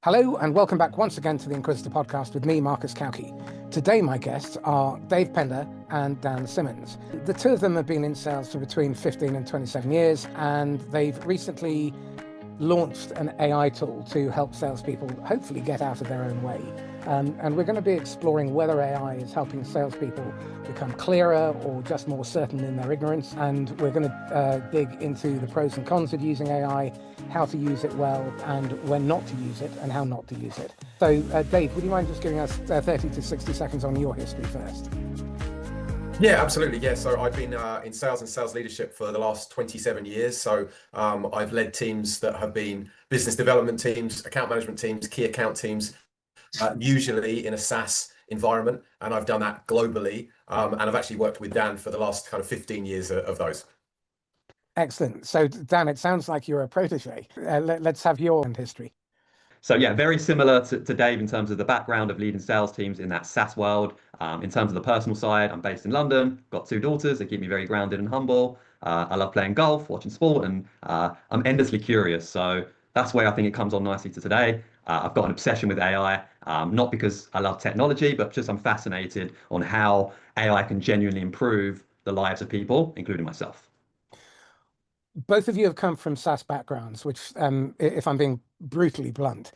Hello and welcome back once again to the Inquisitor podcast with me, Marcus Cauchi. Today my guests are Dave Pender and Dan Simmons. The two of them have been in sales for between 15 and 27 years, and they've recently launched an AI tool to help salespeople hopefully get out of their own way. And we're going to be exploring whether AI is helping salespeople become clearer or just more certain in their ignorance. And we're going to dig into the pros and cons of using AI, how to use it well, and when not to use it, and how not to use it. So, Dave, would you mind just giving us 30 to 60 seconds on your history first? Yeah, absolutely. Yeah. So I've been in sales and sales leadership for the last 27 years. So I've led teams that have been business development teams, account management teams, key account teams, usually in a SaaS environment. And I've done that globally. And I've actually worked with Dan for the last kind of 15 years of those. Excellent. So, Dan, it sounds like you're a protege. Let's have your history. So yeah, very similar to Dave in terms of the background of leading sales teams in that SaaS world. In terms of the personal side, I'm based in London, got two daughters. They keep me very grounded and humble. I love playing golf, watching sport, and I'm endlessly curious. So that's where I think it comes on nicely to today. I've got an obsession with AI, not because I love technology, but just I'm fascinated on how AI can genuinely improve the lives of people, including myself. Both of you have come from SaaS backgrounds, which, if I'm being brutally blunt,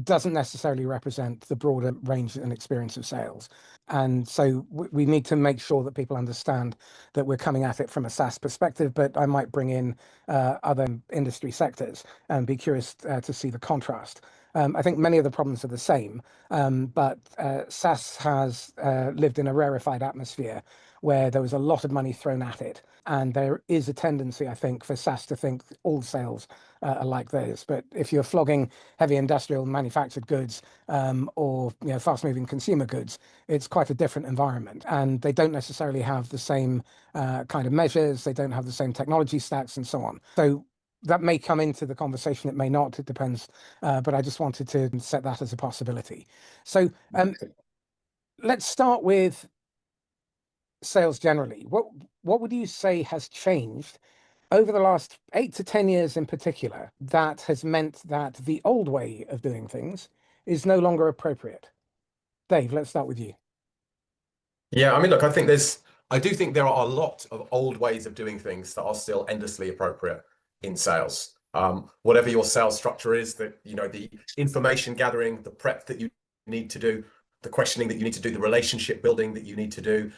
doesn't necessarily represent the broader range and experience of sales. And so we need to make sure that people understand that we're coming at it from a SaaS perspective, but I might bring in other industry sectors and be curious to see the contrast. I think many of the problems are the same, but SaaS has lived in a rarefied atmosphere where there was a lot of money thrown at it. And there is a tendency, I think, for SaaS to think all sales are like theirs. But if you're flogging heavy industrial manufactured goods or fast-moving consumer goods, it's quite a different environment. And they don't necessarily have the same kind of measures. They don't have the same technology stacks and so on. So that may come into the conversation. It may not. It depends. But I just wanted to set that as a possibility. So let's start with sales generally. What would you say has changed over the last 8 to 10 years in particular that has meant that the old way of doing things is no longer appropriate? Dave, let's start with you. Yeah, I mean, look, I do think there are a lot of old ways of doing things that are still endlessly appropriate in sales. Whatever your sales structure is, the information gathering, the prep that you need to do, the questioning that you need to do, the relationship building that you need to do,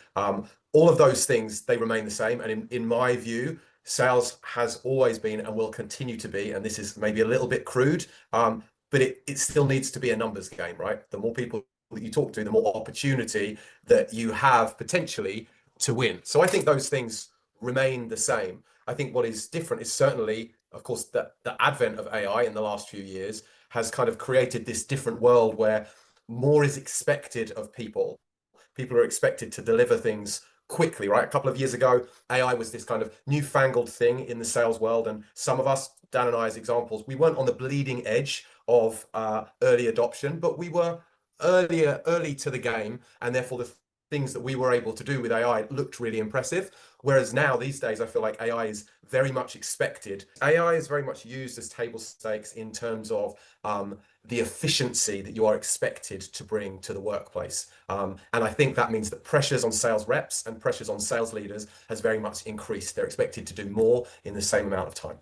all of those things, they remain the same. And in my view, sales has always been and will continue to be, and this is maybe a little bit crude, but it still needs to be a numbers game, right? The more people that you talk to, the more opportunity that you have potentially to win. So I think those things remain the same. I think what is different is certainly, of course, the advent of AI in the last few years has kind of created this different world where more is expected of people. People are expected to deliver things quickly, right? A couple of years ago, AI was this kind of newfangled thing in the sales world. And some of us, Dan and I as examples, we weren't on the bleeding edge of early adoption, but we were early to the game. And therefore, the things that we were able to do with AI looked really impressive. Whereas now, these days, I feel like AI is very much expected. AI is very much used as table stakes in terms of the efficiency that you are expected to bring to the workplace. And I think that means that pressures on sales reps and pressures on sales leaders has very much increased. They're expected to do more in the same amount of time.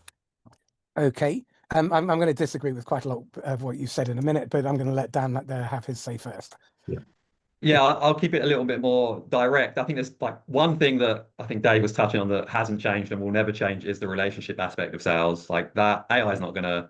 Okay. I'm going to disagree with quite a lot of what you said in a minute, but I'm going to let Dan have his say first. Yeah, I'll keep it a little bit more direct. I think there's like one thing that I think Dave was touching on that hasn't changed and will never change is the relationship aspect of sales. Like that AI is not going to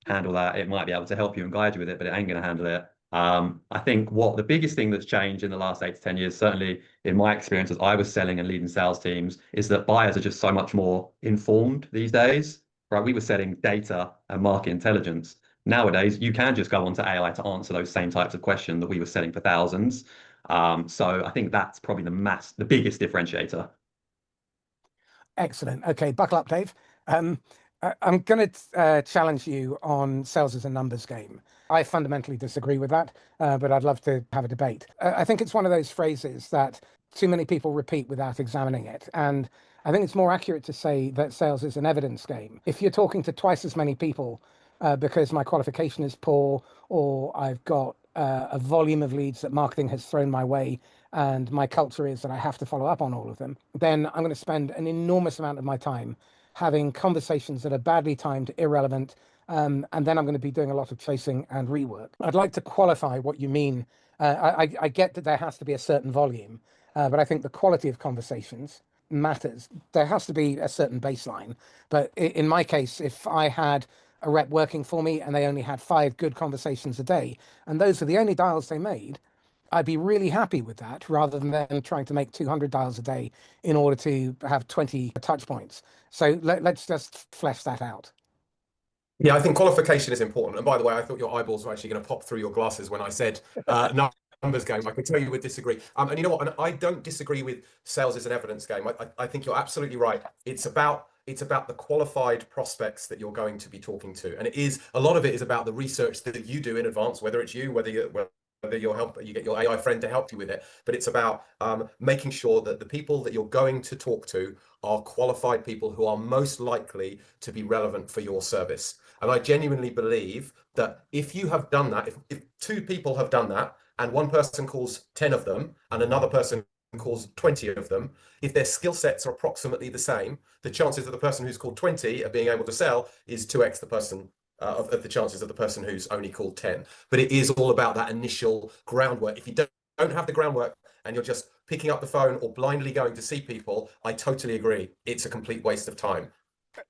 handle that. It might be able to help you and guide you with it, but it ain't going to handle it. I think what the biggest thing that's changed in the last 8 to 10 years, certainly in my experience as I was selling and leading sales teams, is that buyers are just so much more informed these days, right? We were selling data and market intelligence. Nowadays, you can just go onto AI to answer those same types of questions that we were selling for thousands. So I think that's probably the biggest differentiator. Excellent. Okay, buckle up, Dave. I'm going to challenge you on sales as a numbers game. I fundamentally disagree with that, but I'd love to have a debate. I think it's one of those phrases that too many people repeat without examining it. And I think it's more accurate to say that sales is an evidence game. If you're talking to twice as many people because my qualification is poor, or I've got a volume of leads that marketing has thrown my way, and my culture is that I have to follow up on all of them, then I'm going to spend an enormous amount of my time having conversations that are badly timed, irrelevant, and then I'm going to be doing a lot of chasing and rework. I'd like to qualify what you mean. I get that there has to be a certain volume, but I think the quality of conversations matters. There has to be a certain baseline. But in my case, if I had a rep working for me and they only had 5 good conversations a day, and those are the only dials they made, I'd be really happy with that, rather than them trying to make 200 dials a day in order to have 20 touch points. So let's just flesh that out. Yeah, I think qualification is important. And by the way, I thought your eyeballs were actually going to pop through your glasses when I said numbers game. I can tell you would disagree. And you know what? And I don't disagree with sales as an evidence game. I think you're absolutely right. It's about the qualified prospects that you're going to be talking to, and a lot of it is about the research that you do in advance, whether it's you, whether you get your AI friend to help you with it. But it's about making sure that the people that you're going to talk to are qualified people who are most likely to be relevant for your service. And I genuinely believe that if you have done that, if 2 people have done that, and one person calls 10 of them and another person calls 20 of them, if their skill sets are approximately the same, the chances of the person who's called 20 of being able to sell is 2x the person of the chances of the person who's only called 10. But it is all about that initial groundwork. If you don't have the groundwork and you're just picking up the phone or blindly going to see people, I totally agree. It's a complete waste of time.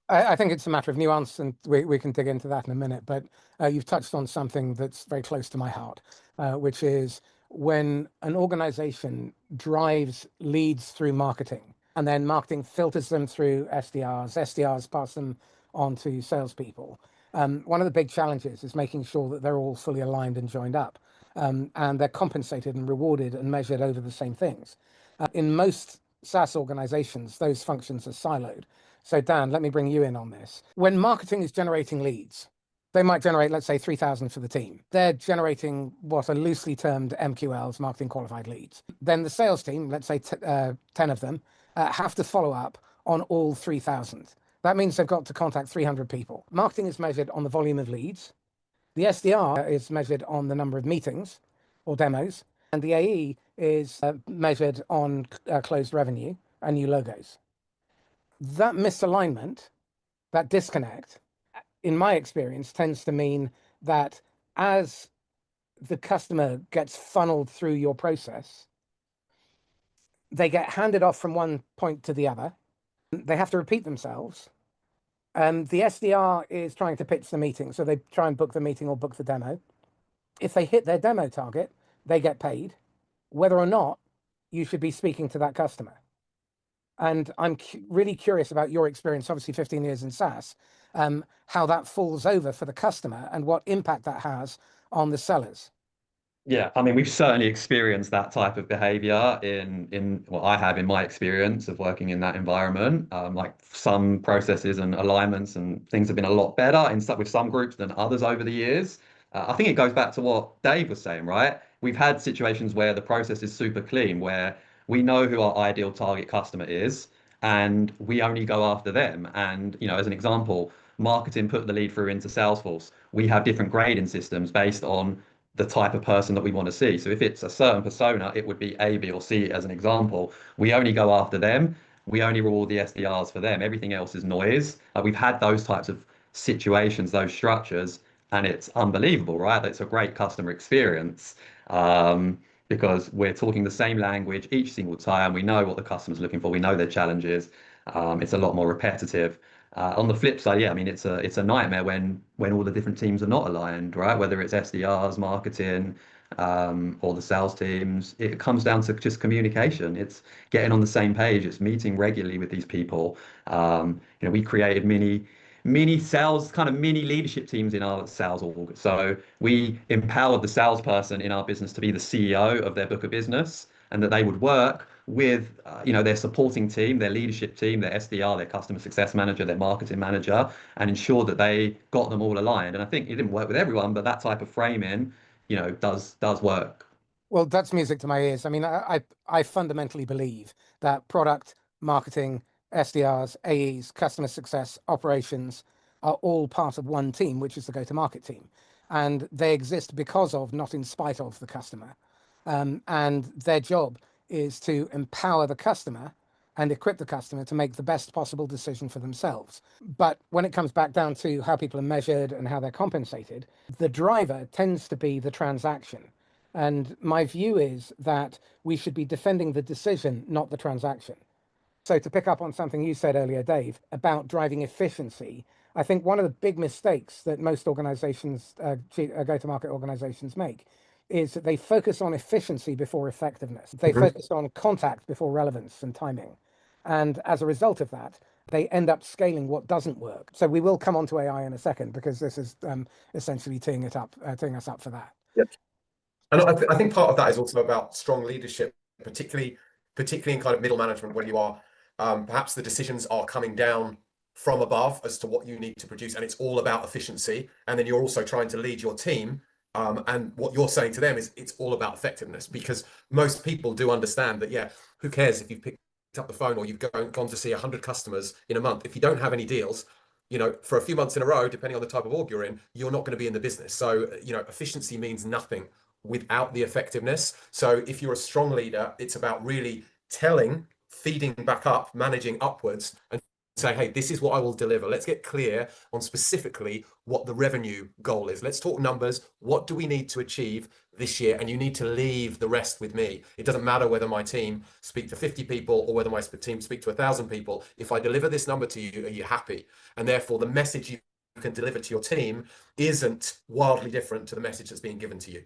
I think it's a matter of nuance, and we can dig into that in a minute. But you've touched on something that's very close to my heart, which is when an organization drives leads through marketing, and then marketing filters them through SDRs pass them on to salespeople. One of the big challenges is making sure that they're all fully aligned and joined up, and they're compensated and rewarded and measured over the same things. In most SaaS organizations, those functions are siloed. So Dan, let me bring you in on this. When marketing is generating leads, they might generate, let's say, 3,000 for the team. They're generating what are loosely termed MQLs, marketing qualified leads. Then the sales team, let's say 10 of them, have to follow up on all 3,000. That means they've got to contact 300 people. Marketing is measured on the volume of leads. The SDR is measured on the number of meetings or demos. And the AE is measured on closed revenue and new logos. That misalignment, that disconnect, in my experience, tends to mean that as the customer gets funneled through your process, they get handed off from one point to the other. They have to repeat themselves. The SDR is trying to pitch the meeting, so they try and book the meeting or book the demo. If they hit their demo target, they get paid, whether or not you should be speaking to that customer. And I'm really curious about your experience, obviously 15 years in SaaS, how that falls over for the customer and what impact that has on the sellers. Yeah, I mean, we've certainly experienced that type of behavior in what I have in my experience of working in that environment. Like some processes and alignments and things have been a lot better with some groups than others over the years. I think it goes back to what Dave was saying, right? We've had situations where the process is super clean, where we know who our ideal target customer is, and we only go after them. And, as an example, marketing put the lead through into Salesforce. We have different grading systems based on the type of person that we want to see. So if it's a certain persona, it would be A, B, or C as an example. We only go after them. We only reward the SDRs for them. Everything else is noise. We've had those types of situations, those structures, and it's unbelievable, right? It's a great customer experience because we're talking the same language each single time. We know what the customer's looking for. We know their challenges. It's a lot more repetitive. On the flip side, yeah, I mean, it's a nightmare when all the different teams are not aligned, right? Whether it's SDRs, marketing, or the sales teams, it comes down to just communication. It's getting on the same page. It's meeting regularly with these people. We created mini sales, kind of mini leadership teams in our sales org. So we empowered the salesperson in our business to be the CEO of their book of business, and that they would work with their supporting team, their leadership team, their SDR, their customer success manager, their marketing manager, and ensure that they got them all aligned. And I think it didn't work with everyone, but that type of framing, does work. Well, that's music to my ears. I mean, I fundamentally believe that product, marketing, SDRs, AEs, customer success, operations, are all part of one team, which is the go-to-market team. And they exist because of, not in spite of, the customer. And their job is to empower the customer and equip the customer to make the best possible decision for themselves. But when it comes back down to how people are measured and how they're compensated, the driver tends to be the transaction. And my view is that we should be defending the decision, not the transaction. So to pick up on something you said earlier, Dave, about driving efficiency, I think one of the big mistakes that most organizations, go-to-market organizations make, is that they focus on efficiency before effectiveness. They focus on contact before relevance and timing. And as a result of that, they end up scaling what doesn't work. So we will come on to AI in a second, because this is essentially teeing us up for that. Yep. And I think part of that is also about strong leadership, particularly in kind of middle management, where you are perhaps the decisions are coming down from above as to what you need to produce, and it's all about efficiency. And then you're also trying to lead your team. And what you're saying to them is it's all about effectiveness, because most people do understand that, yeah, who cares if you've picked up the phone or you've gone to see 100 customers in a month? If you don't have any deals, for a few months in a row, depending on the type of org you're in, you're not going to be in the business. So, efficiency means nothing without the effectiveness. So if you're a strong leader, it's about really feeding back up, managing upwards, and say, hey, this is what I will deliver. Let's get clear on specifically what the revenue goal is. Let's talk numbers. What do we need to achieve this year? And you need to leave the rest with me. It doesn't matter whether my team speak to 50 people or whether my team speak to 1,000 people. If I deliver this number to you, are you happy? And therefore, the message you can deliver to your team isn't wildly different to the message that's being given to you.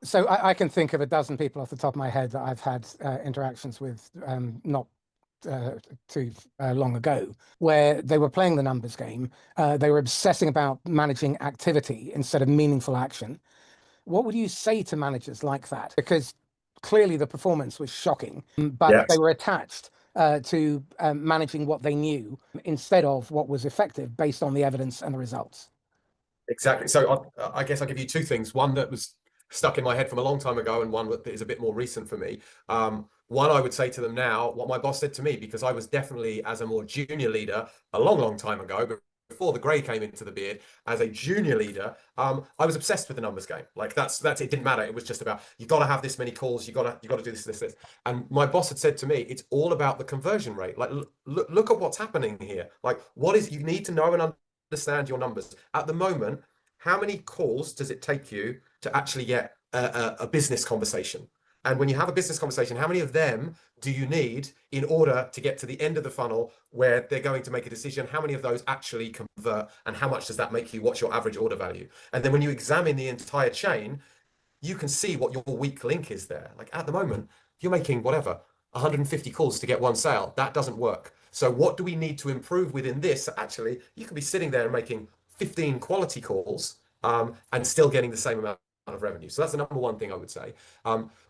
So I can think of a dozen people off the top of my head that I've had interactions with, not too long ago, where they were playing the numbers game. They were obsessing about managing activity instead of meaningful action. What would you say to managers like that? Because clearly the performance was shocking, but they were attached to managing what they knew instead of what was effective based on the evidence and the results. Exactly. So I guess I'll give you two things. One that was stuck in my head from a long time ago, and one that is a bit more recent for me. One, I would say to them now what my boss said to me, because I was definitely, as a more junior leader a long time ago, but before the grey came into the beard, as a junior leader, I was obsessed with the numbers game. Like that's it. Didn't matter. It was just about, you got to have this many calls. You got to do this. And my boss had said to me, it's all about the conversion rate. Like look at what's happening here. Like you need to know and understand your numbers at the moment. How many calls does it take you to actually get a business conversation? And when you have a business conversation, how many of them do you need in order to get to the end of the funnel where they're going to make a decision? How many of those actually convert, and how much does that make you? What's your average order value? And then when you examine the entire chain, you can see what your weak link is there. Like at the moment, you're making 150 calls to get one sale. That doesn't work. So what do we need to improve within this? Actually, you could be sitting there and making 15 quality calls and still getting the same amount of revenue. So that's the number one thing I would say.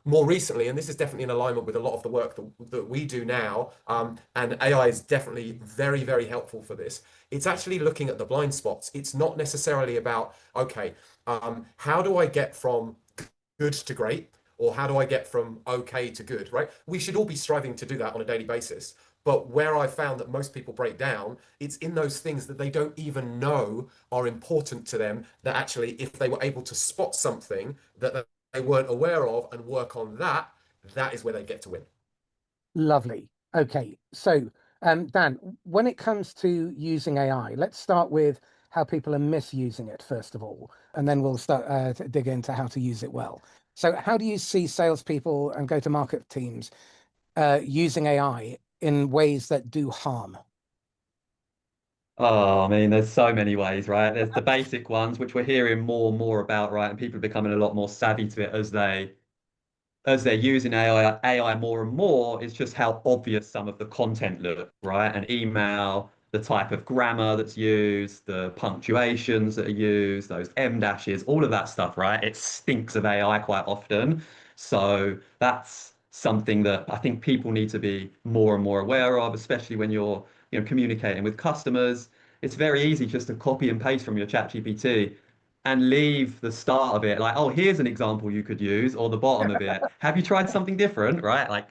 More recently, and this is definitely in alignment with a lot of the work that we do now, and AI is definitely very, very helpful for this. It's actually looking at the blind spots. It's not necessarily about, okay, how do I get from good to great? Or how do I get from okay to good, right? We should all be striving to do that on a daily basis. But where I found that most people break down, it's in those things that they don't even know are important to them, that actually, if they were able to spot something that they weren't aware of and work on that, that is where they get to win. Lovely. Okay. So, Dan, when it comes to using AI, let's start with how people are misusing it, first of all, and then we'll start to dig into how to use it well. So how do you see salespeople and go-to-market teams using AI in ways that do harm? Oh, I mean, there's so many ways, right? There's the basic ones, which we're hearing more and more about, right? And people are becoming a lot more savvy to it as they're using AI more and more. It's just how obvious some of the content look, right? An email, the type of grammar that's used, the punctuations that are used, those M dashes, all of that stuff, right? It stinks of AI quite often. So that's something that I think people need to be more and more aware of, especially when you're, communicating with customers. It's very easy just to copy and paste from your ChatGPT and leave the start of it like, oh, here's an example you could use, or the bottom of it. Have you tried something different, right? Like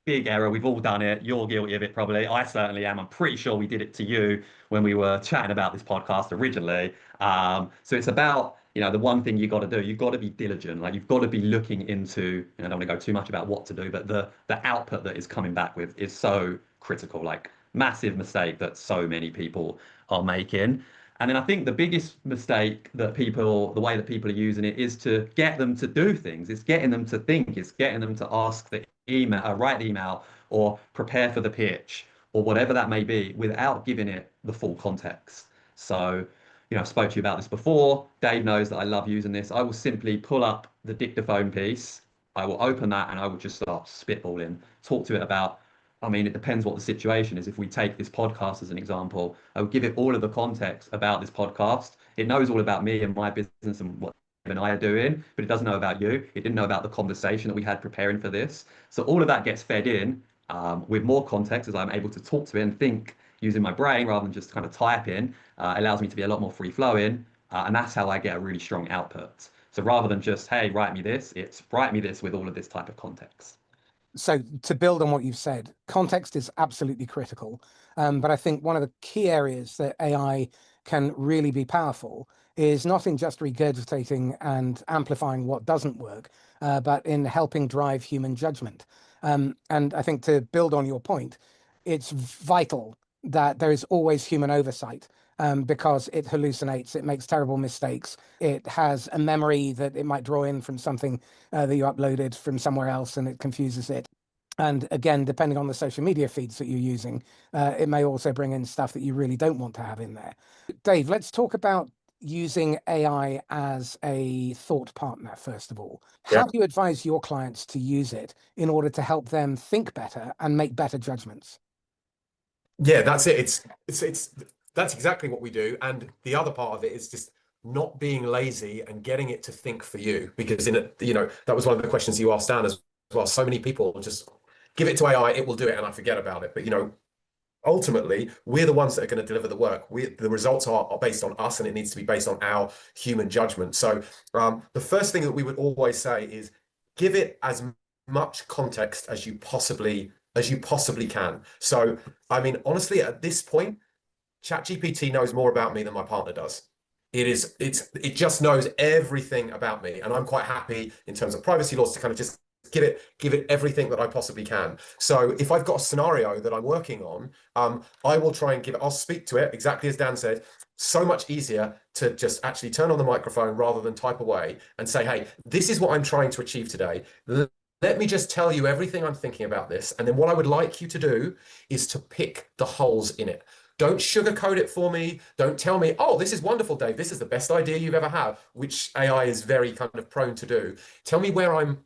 big error. We've all done it. You're guilty of it, probably. I certainly am. I'm pretty sure we did it to you when we were chatting about this podcast originally. So it's about, the one thing you got to do, you've got to be diligent. Like you've got to be looking into, I don't want to go too much about what to do, but the output that is coming back with is so critical. Like massive mistake that so many people are making. And then I think the biggest mistake that the way that people are using it is to get them to do things. It's getting them to think. It's getting them to ask the email, write the email, or prepare for the pitch, or whatever that may be, without giving it the full context. So, I spoke to you about this before. Dave knows that I love using this. I will simply pull up the dictaphone piece. I will open that and I will just start spitballing, talk to it about, it depends what the situation is. If we take this podcast as an example, I would give it all of the context about this podcast. It knows all about me and my business and what Dave and I are doing, but it doesn't know about you. It didn't know about the conversation that we had preparing for this. So all of that gets fed in with more context as I'm able to talk to it and think using my brain rather than just kind of type in. Allows me to be a lot more free flowing. And that's how I get a really strong output. So rather than just, hey, write me this, it's write me this with all of this type of context. So to build on what you've said, context is absolutely critical. But I think one of the key areas that AI can really be powerful is not in just regurgitating and amplifying what doesn't work, but in helping drive human judgment. And I think to build on your point, it's vital that there is always human oversight. Because it hallucinates, it makes terrible mistakes. It has a memory that it might draw in from something that you uploaded from somewhere else, and it confuses it. And again, depending on the social media feeds that you're using, it may also bring in stuff that you really don't want to have in there. Dave, let's talk about using AI as a thought partner, first of all. How do you advise your clients to use it in order to help them think better and make better judgments? Yeah, that's it. That's exactly what we do. And the other part of it is just not being lazy and getting it to think for you. Because that was one of the questions you asked Dan as well. So many people just give it to AI, it will do it, and I forget about it. But ultimately, we're the ones that are going to deliver the work. The results are based on us, and it needs to be based on our human judgment. So the first thing that we would always say is give it as much context as you possibly can. So, honestly, at this point, ChatGPT knows more about me than my partner does. It just knows everything about me, and I'm quite happy in terms of privacy laws to kind of just give it everything that I possibly can. So if I've got a scenario that I'm working on, I will try and I'll speak to it exactly as Dan said. So much easier to just actually turn on the microphone rather than type away and say, hey, this is what I'm trying to achieve today. Let me just tell you everything I'm thinking about this. And then what I would like you to do is to pick the holes in it. Don't sugarcoat it for me. Don't tell me, oh, this is wonderful, Dave. This is the best idea you've ever had, which AI is very kind of prone to do. Tell me where I'm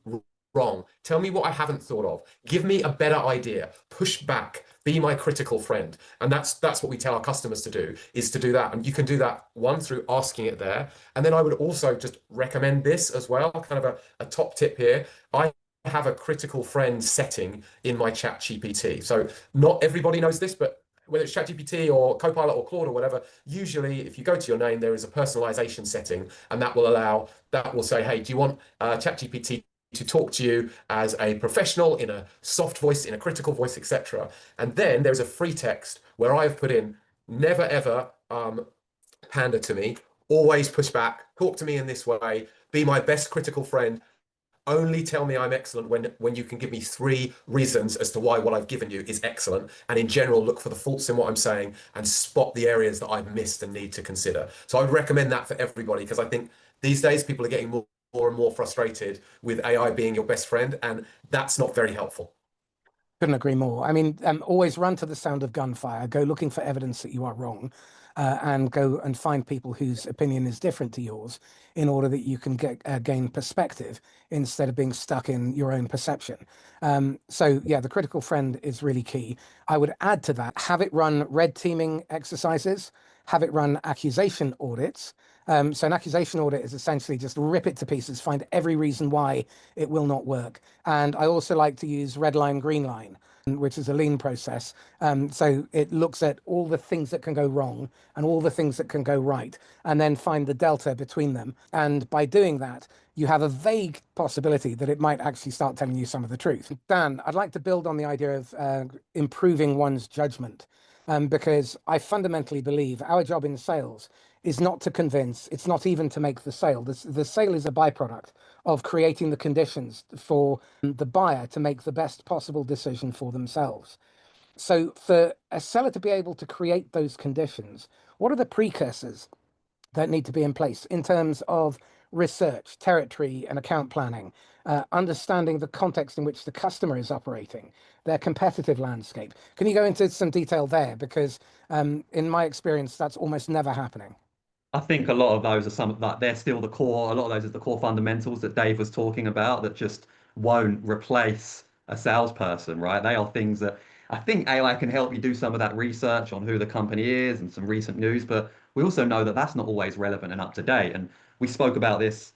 wrong. Tell me what I haven't thought of. Give me a better idea. Push back. Be my critical friend. And that's what we tell our customers to do, is to do that. And you can do that, one, through asking it there. And then I would also just recommend this as well, kind of a top tip here. I have a critical friend setting in my ChatGPT. So not everybody knows this, but whether it's ChatGPT or Copilot or Claude or whatever, usually if you go to your name, there is a personalization setting, and that will say, hey, do you want ChatGPT to talk to you as a professional, in a soft voice, in a critical voice, etc. And then there's a free text where I've put in, never ever pander to me, always push back, talk to me in this way, be my best critical friend. Only tell me I'm excellent when you can give me 3 reasons as to why what I've given you is excellent. And in general, look for the faults in what I'm saying and spot the areas that I've missed and need to consider. So I would recommend that for everybody, because I think these days people are getting more and more frustrated with AI being your best friend, and that's not very helpful. Couldn't agree more. Always run to the sound of gunfire. Go looking for evidence that you are wrong, and go and find people whose opinion is different to yours, in order that you can gain perspective instead of being stuck in your own perception. So yeah, the critical friend is really key. I would add to that, have it run red teaming exercises, have it run accusation audits. So an accusation audit is essentially just rip it to pieces, find every reason why it will not work. And I also like to use red line, green line. which is a lean process. So it looks at all the things that can go wrong and all the things that can go right, and then find the delta between them. And by doing that, you have a vague possibility that it might actually start telling you some of the truth. Dan, I'd like to build on the idea of improving one's judgment, because I fundamentally believe our job in sales is not to convince, it's not even to make the sale. The sale is a byproduct of creating the conditions for the buyer to make the best possible decision for themselves. So for a seller to be able to create those conditions, what are the precursors that need to be in place in terms of research, territory, and account planning, understanding the context in which the customer is operating, their competitive landscape? Can you go into some detail there? Because in my experience, that's almost never happening. I think a lot of those are some like they're still the core. A lot of those are the core fundamentals that Dave was talking about that just won't replace a salesperson, right? They are things that I think AI can help you do some of that research on who the company is and some recent news, but we also know that that's not always relevant and up to date. And we spoke about this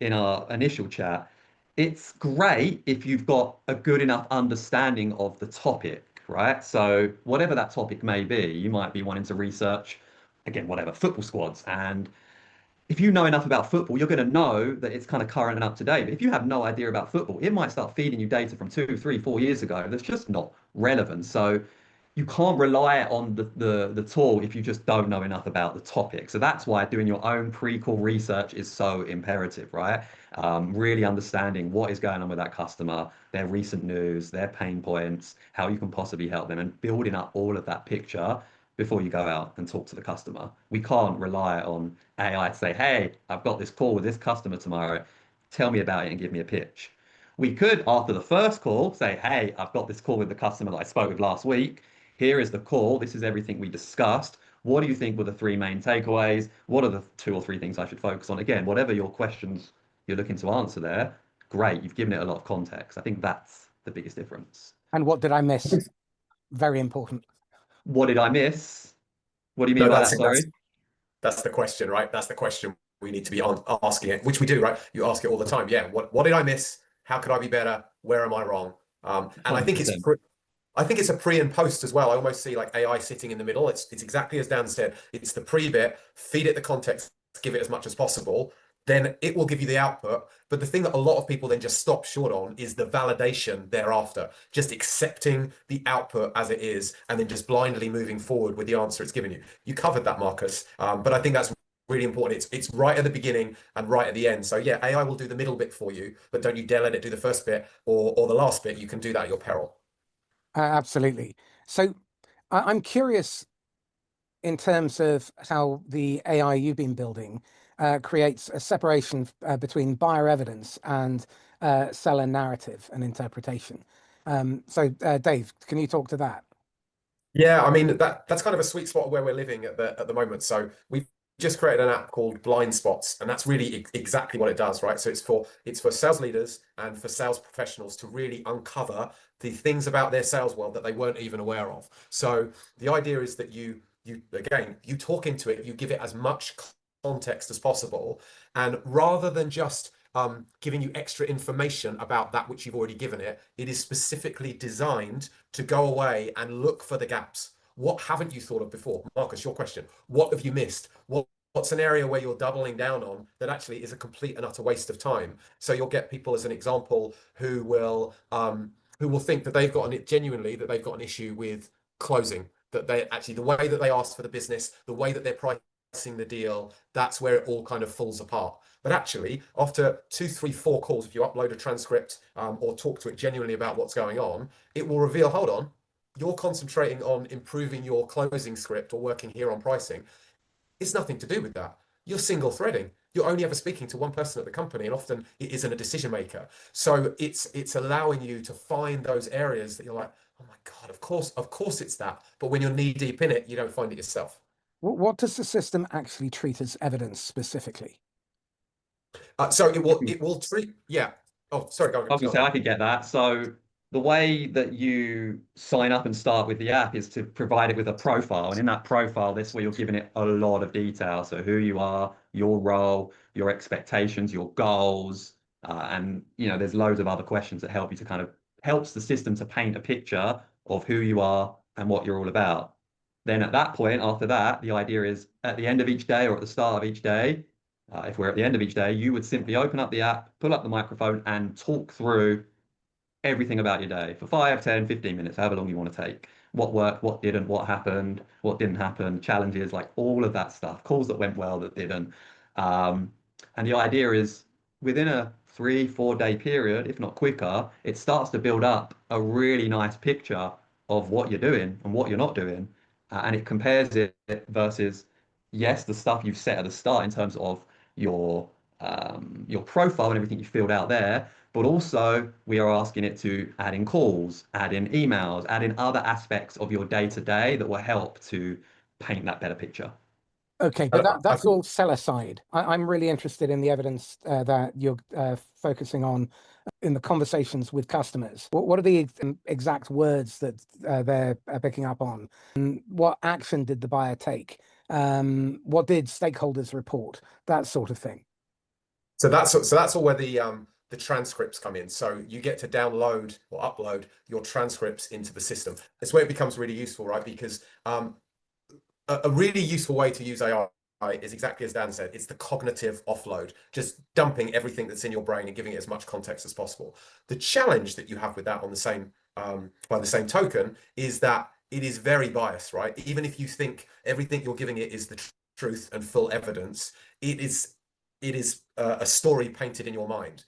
in our initial chat. It's great if you've got a good enough understanding of the topic, right? So whatever that topic may be, you might be wanting to research again, whatever, football squads. And if you know enough about football, you're going to know that it's kind of current and up to date. But if you have no idea about football, it might start feeding you data from 2, 3, 4 years ago that's just not relevant. So you can't rely on the tool if you just don't know enough about the topic. So that's why doing your own pre-call research is so imperative, right? Really understanding what is going on with that customer, their recent news, their pain points, how you can possibly help them, and building up all of that picture before you go out and talk to the customer. We can't rely on AI to say, hey, I've got this call with this customer tomorrow. Tell me about it and give me a pitch. We could, after the first call, say, hey, I've got this call with the customer that I spoke with last week. Here is the call. This is everything we discussed. What do you think were the 3 main takeaways? What are the 2 or 3 things I should focus on? Again, whatever your questions you're looking to answer there, great. You've given it a lot of context. I think that's the biggest difference. And what did I miss? Very important. What did I miss? What do you mean No, by that? Sorry. that's the question, right? That's the question we need to be asking it, which we do, right? You ask it all the time. Yeah, what did I miss? How could I be better? Where am I wrong? And I think 100%. I think it's a pre and post as well. I almost see like AI sitting in the middle. It's exactly as Dan said. It's the pre bit, feed it the context, give it as much as possible. Then it will give you the output. But the thing that a lot of people then just stop short on is the validation thereafter, just accepting the output as it is, and then just blindly moving forward with the answer it's given you. You covered that, Marcus. But I think that's really important. It's right at the beginning and right at the end. So yeah, AI will do the middle bit for you, but don't you dare let it do the first bit or the last bit. You can do that at your peril. Absolutely. So I'm curious in terms of how the AI you've been building creates a separation between buyer evidence and seller narrative and interpretation. So Dave, can you talk to that? Yeah, I mean that's kind of a sweet spot of where we're living at the moment. So we've just created an app called Blind Spots, and that's really exactly what it does, right? So it's for sales leaders and for sales professionals to really uncover the things about their sales world that they weren't even aware of. So the idea is that you again you talk into it, you give it as much context as possible, and rather than just giving you extra information about that which you've already given it, it is specifically designed to go away and look for the gaps. What haven't you thought of before? Marcus, your question. What have you missed? What's an area where you're doubling down on that actually is a complete and utter waste of time? So you'll get people, as an example, who will think that they've got genuinely that they've got an issue with closing, that they actually the way that they ask for the business, the way that they're pricing the deal, that's where it all kind of falls apart. But actually, after 2, 3, 4 calls, if you upload a transcript or talk to it genuinely about what's going on, it will reveal, hold on, you're concentrating on improving your closing script or working here on pricing. It's nothing to do with that. You're single threading. You're only ever speaking to one person at the company, and often it isn't a decision maker. So it's allowing you to find those areas that you're like, oh my God, of course it's that. But when you're knee deep in it, you don't find it yourself. What does the system actually treat as evidence specifically? So it will treat, yeah. Oh, sorry, go I was on. gonna say I could get that. So the way that you sign up and start with the app is to provide it with a profile. And in that profile, this where you're giving it a lot of detail. So who you are, your role, your expectations, your goals, and there's loads of other questions that help you to kind of helps the system to paint a picture of who you are and what you're all about. Then at that point, after that, the idea is at the end of each day or at the start of each day, if we're at the end of each day, you would simply open up the app, pull up the microphone and talk through everything about your day for 5, 10, 15 minutes, however long you want to take. What worked, what didn't, what happened, what didn't happen, challenges, like all of that stuff, calls that went well, that didn't. And the idea is within a 3-4 day period, if not quicker, it starts to build up a really nice picture of what you're doing and what you're not doing. And it compares it versus, yes, the stuff you've set at the start in terms of your profile and everything you filled out there, but also we are asking it to add in calls, add in emails, add in other aspects of your day-to-day that will help to paint that better picture. Okay, but that's all seller side. I'm really interested in the evidence that you're focusing on in the conversations with customers. What are the exact words that they're picking up on? And what action did the buyer take? What did stakeholders report? That sort of thing. So that's all where the transcripts come in. So you get to download or upload your transcripts into the system. It's where it becomes really useful, right? Because a really useful way to use AI is exactly as Dan said, it's the cognitive offload, just dumping everything that's in your brain and giving it as much context as possible. The challenge that you have with that on the same by the same token is that it is very biased, right? Even if you think everything you're giving it is the truth and full evidence, it is a story painted in your mind.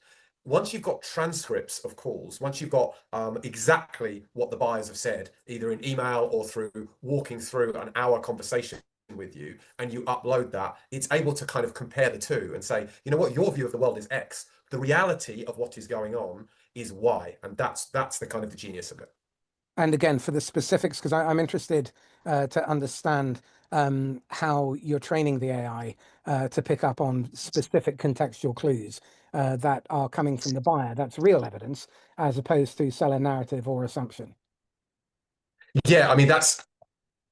Once you've got transcripts of calls, once you've got exactly what the buyers have said, either in email or through walking through an hour conversation with you, and you upload that, it's able to kind of compare the two and say, you know what, your view of the world is X. The reality of what is going on is Y. And that's the kind of the genius of it. And again, for the specifics, because I'm interested to understand how you're training the AI to pick up on specific contextual clues that are coming from the buyer. That's real evidence, as opposed to seller narrative or assumption. Yeah, I mean, that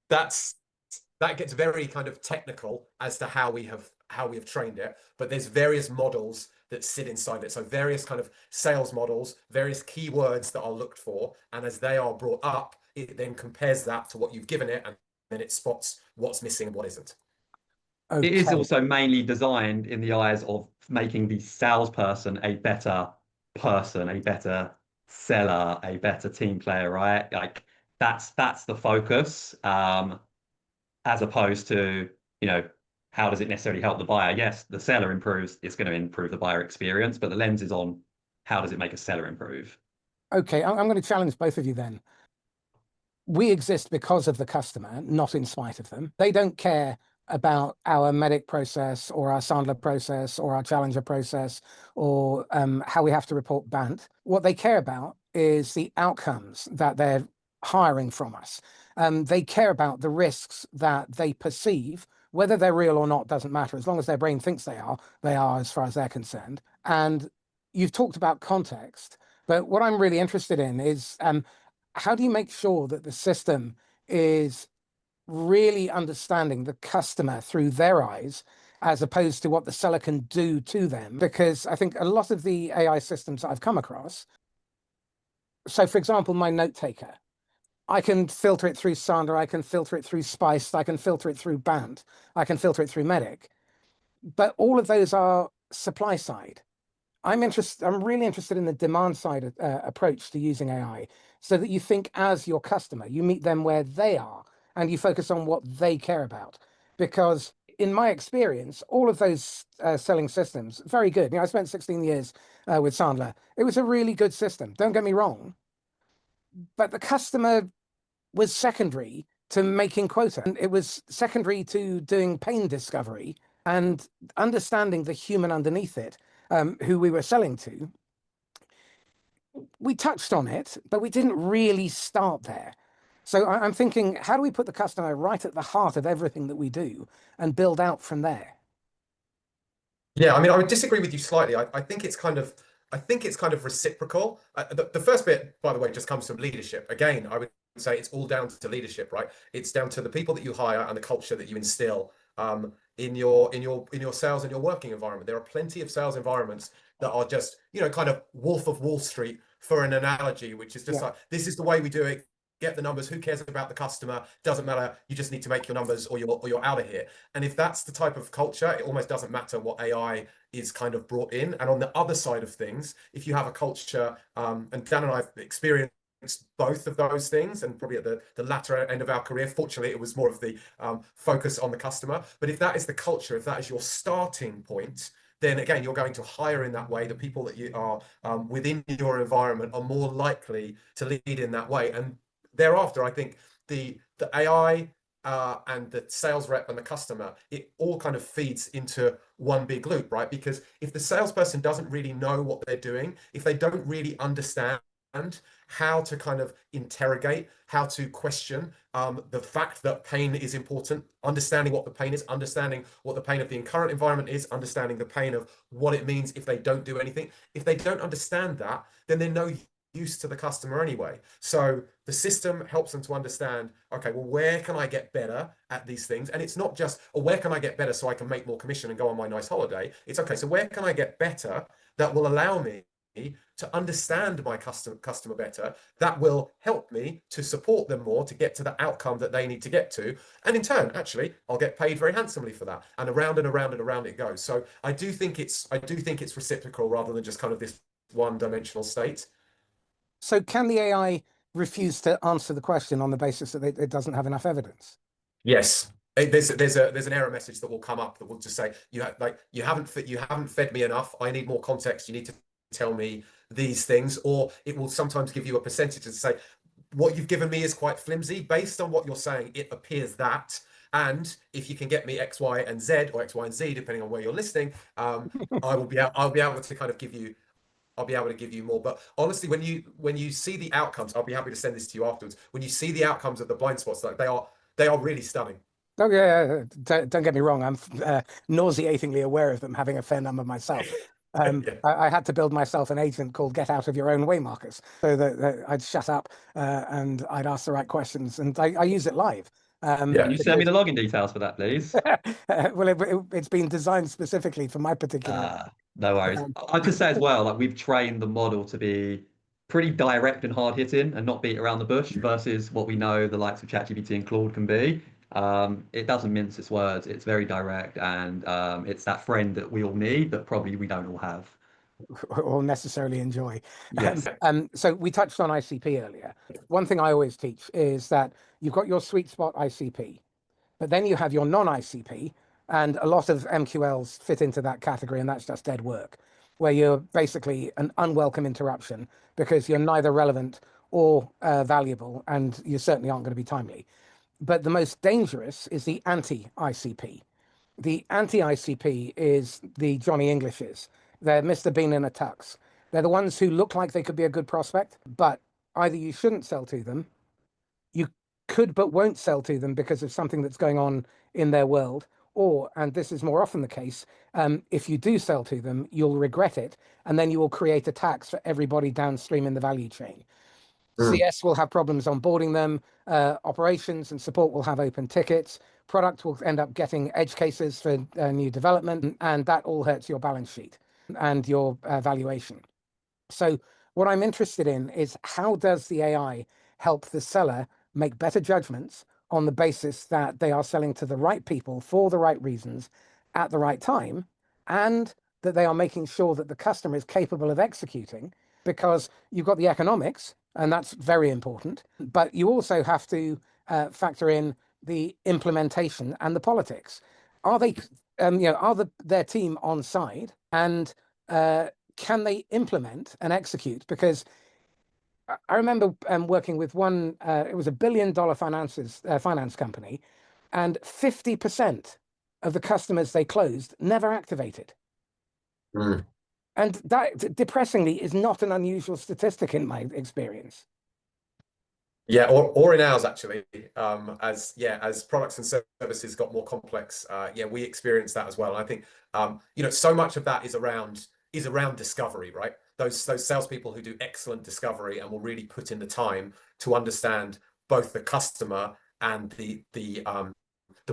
gets very kind of technical as to how we have trained it, but there's various models that sit inside it. So various kind of sales models, various keywords that are looked for, and as they are brought up, it then compares that to what you've given it, and then it spots what's missing and what isn't. Okay. It is also mainly designed in the eyes of making the salesperson a better person, a better seller, a better team player, right? Like that's the focus, as opposed to, how does it necessarily help the buyer? Yes, the seller improves, it's going to improve the buyer experience, but the lens is on how does it make a seller improve? Okay, I'm going to challenge both of you then. We exist because of the customer, not in spite of them. They don't care about our medic process or our Sandler process or our challenger process or how we have to report BANT. What they care about is the outcomes that they're hiring from us. They care about the risks that they perceive. Whether they're real or not doesn't matter. As long as their brain thinks they are as far as they're concerned. And you've talked about context, but what I'm really interested in is how do you make sure that the system is really understanding the customer through their eyes as opposed to what the seller can do to them? Because I think a lot of the AI systems that I've come across, so for example, my note taker, I can filter it through Sandler, I can filter it through Spice, I can filter it through Band, I can filter it through Medic, but all of those are supply side. I'm really interested in the demand side approach to using AI, so that you think as your customer, you meet them where they are and you focus on what they care about. Because in my experience, all of those selling systems, very good. I spent 16 years with Sandler. It was a really good system. Don't get me wrong. But the customer was secondary to making quota. And it was secondary to doing pain discovery and understanding the human underneath it, who we were selling to. We touched on it, but we didn't really start there. So I'm thinking, how do we put the customer right at the heart of everything that we do and build out from there? Yeah, I mean, I would disagree with you slightly. I think it's kind of reciprocal. The first bit, by the way, just comes from leadership. Again, I would say it's all down to leadership, right? It's down to the people that you hire and the culture that you instill in your sales and your working environment. There are plenty of sales environments that are just, kind of Wolf of Wall Street for an analogy, which is just Yeah. like, this is the way we do it. Get the numbers. Who cares about the customer? Doesn't matter. You just need to make your numbers, or you're out of here. And if that's the type of culture, it almost doesn't matter what AI is kind of brought in. And on the other side of things, if you have a culture, and Dan and I have experienced both of those things, and probably at the latter end of our career, fortunately, it was more of the focus on the customer. But if that is the culture, if that is your starting point, then again, you're going to hire in that way. The people that you are within your environment are more likely to lead in that way. And thereafter, I think the AI and the sales rep and the customer, it all kind of feeds into one big loop, right? Because if the salesperson doesn't really know what they're doing, if they don't really understand how to kind of interrogate, how to question the fact that pain is important, understanding what the pain is, understanding what the pain of the current environment is, understanding the pain of what it means if they don't do anything. If they don't understand that, then they're no use to the customer anyway. So the system helps them to understand, okay, well, where can I get better at these things? And it's not just, oh, where can I get better so I can make more commission and go on my nice holiday? It's okay, so where can I get better that will allow me to understand my customer better, that will help me to support them more to get to the outcome that they need to get to, and in turn, actually, I'll get paid very handsomely for that, and around and around and around it goes. So I do think it's reciprocal rather than just kind of this one-dimensional state. So can the AI refuse to answer the question on the basis that it doesn't have enough evidence? Yes. There's an error message that will come up that will just say, you haven't fed me enough. I need more context. You need to tell me these things. Or it will sometimes give you a percentage and say, what you've given me is quite flimsy. Based on what you're saying, it appears that. And if you can get me X, Y, and Z, or X, Y, and Z, depending on where you're listening, I'll be able to kind of give you. I'll be able to give you more. But honestly, when you see the outcomes, I'll be happy to send this to you afterwards. When you see the outcomes of the blind spots, like they are really stunning. Oh yeah, don't get me wrong. I'm nauseatingly aware of them, having a fair number myself. Yeah. I had to build myself an agent called "Get Out of Your Own Way" Marcus, so that I'd shut up and I'd ask the right questions, and I use it live. Yeah. Can you send me the login details for that, please? Well, it's been designed specifically for my particular. No worries. I'd just say as well, like we've trained the model to be pretty direct and hard hitting and not beat around the bush versus what we know the likes of ChatGPT and Claude can be. It doesn't mince its words. It's very direct, and it's that friend that we all need, but probably we don't all have. Or necessarily enjoy. Yes. So we touched on ICP earlier. One thing I always teach is that you've got your sweet spot ICP, but then you have your non-ICP, and a lot of MQLs fit into that category, and that's just dead work, where you're basically an unwelcome interruption because you're neither relevant or valuable, and you certainly aren't going to be timely. But the most dangerous is the anti-ICP. The anti-ICP is the Johnny Englishes. They're Mr. Bean in a tux. They're the ones who look like they could be a good prospect, but either you shouldn't sell to them, you could but won't sell to them because of something that's going on in their world, or, and this is more often the case, if you do sell to them, you'll regret it, and then you will create attacks for everybody downstream in the value chain. CS will have problems onboarding them, operations and support will have open tickets, product will end up getting edge cases for new development, and that all hurts your balance sheet and your valuation. So what I'm interested in is, how does the AI help the seller make better judgments on the basis that they are selling to the right people for the right reasons at the right time, and that they are making sure that the customer is capable of executing, because you've got the economics, and that's very important, but you also have to factor in the implementation and the politics. Are they, their team on side, and can they implement and execute? Because I remember working with one, it was $1 billion finance company, and 50% of the customers they closed never activated. And that, depressingly, is not an unusual statistic in my experience. Yeah, or in ours actually, as products and services got more complex, we experienced that as well. And I think so much of that is around discovery, right? Those salespeople who do excellent discovery and will really put in the time to understand both the customer and the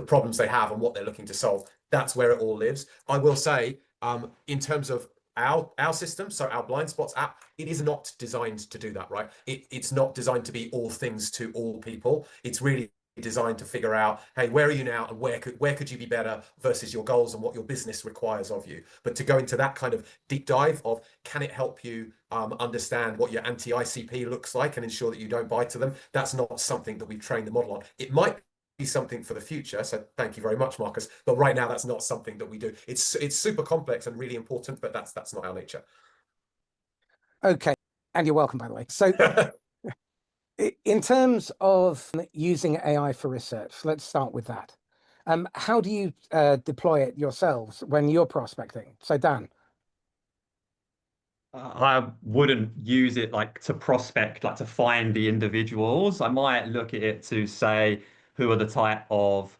problems they have and what they're looking to solve. That's where it all lives. I will say, in terms of our system, so our blind spots app, it is not designed to do that, right? It's not designed to be all things to all people. It's really designed to figure out, hey, where are you now, and where could you be better versus your goals and what your business requires of you. But to go into that kind of deep dive of, can it help you understand what your anti-ICP looks like and ensure that you don't buy to them, that's not something that we've trained the model on. It might be something for the future, so thank you very much, Marcus, but right now that's not something that we do. It's super complex and really important, but that's not our nature. Okay, and you're welcome, by the way. So in terms of using AI for research, let's start with that. How do you deploy it yourselves when you're prospecting? So Dan. I wouldn't use it like to prospect, like to find the individuals. I might look at it to say who are the type of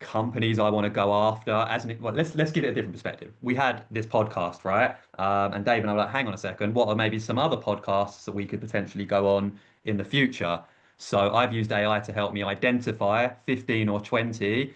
companies I want to go after. Well, let's give it a different perspective. We had this podcast, right? And Dave and I were like, hang on a second, what are maybe some other podcasts that we could potentially go on in the future? So I've used AI to help me identify 15 or 20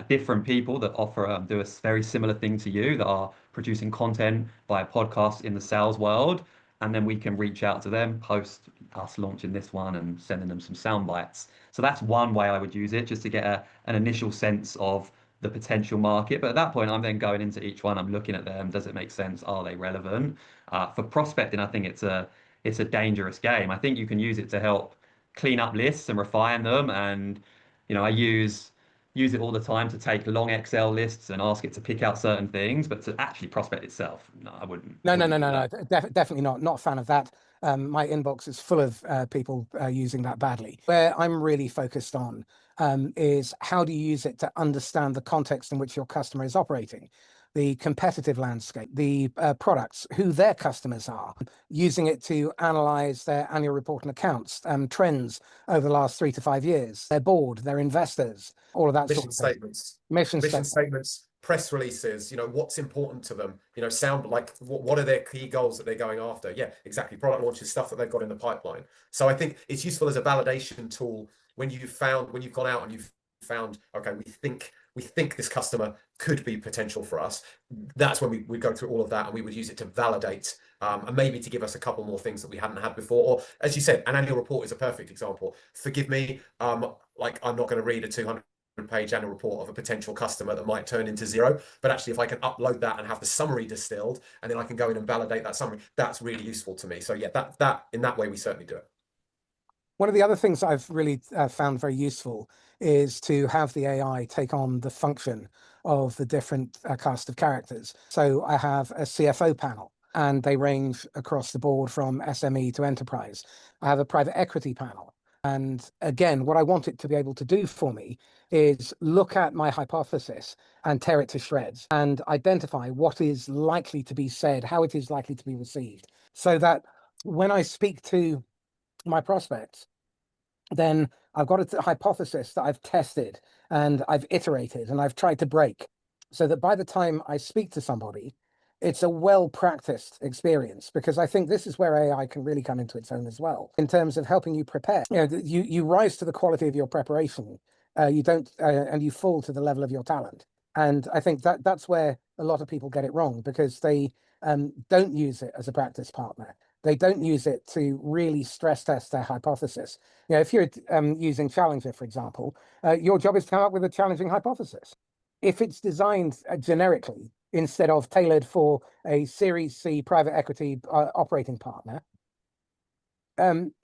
different people that offer do a very similar thing to you, that are producing content via podcasts in the sales world. And then we can reach out to them, post us launching this one and sending them some sound bites. So that's one way I would use it, just to get an initial sense of the potential market. But at that point, I'm then going into each one. I'm looking at them. Does it make sense? Are they relevant? For prospecting, I think it's a dangerous game. I think you can use it to help clean up lists and refine them. And I use it all the time to take long Excel lists and ask it to pick out certain things, but to actually prospect itself, no, I wouldn't. No, definitely not. Not a fan of that. My inbox is full of people using that badly. Where I'm really focused on is, how do you use it to understand the context in which your customer is operating, the competitive landscape, the products, who their customers are, using it to analyze their annual report and accounts, trends over the last 3 to 5 years, their board, their investors, all of that Mission sort of statements. Mission statements, press releases, what's important to them, sound like, what are their key goals that they're going after? Yeah, exactly. Product launches, stuff that they've got in the pipeline. So I think it's useful as a validation tool when you've gone out and you've found, okay, we think this customer could be potential for us. That's when we go through all of that, and we would use it to validate, and maybe to give us a couple more things that we hadn't had before. Or, as you said, an annual report is a perfect example. Forgive me, like, I'm not going to read a 200-page annual report of a potential customer that might turn into zero. But actually, if I can upload that and have the summary distilled, and then I can go in and validate that summary, that's really useful to me. So yeah, that in that way, we certainly do it. One of the other things I've really found very useful is to have the AI take on the function of the different cast of characters. So I have a CFO panel, and they range across the board from SME to enterprise. I have a private equity panel. And again, what I want it to be able to do for me is look at my hypothesis and tear it to shreds and identify what is likely to be said, how it is likely to be received, so that when I speak to my prospects, then I've got a hypothesis that I've tested and I've iterated and I've tried to break, so that by the time I speak to somebody, it's a well-practiced experience. Because I think this is where AI can really come into its own as well, in terms of helping you prepare. You rise to the quality of your preparation. You don't, and you fall to the level of your talent. And I think that's where a lot of people get it wrong, because they don't use it as a practice partner. They don't use it to really stress test their hypothesis. If you're using Challenger, for example, your job is to come up with a challenging hypothesis. If it's designed generically instead of tailored for a Series C private equity operating partner,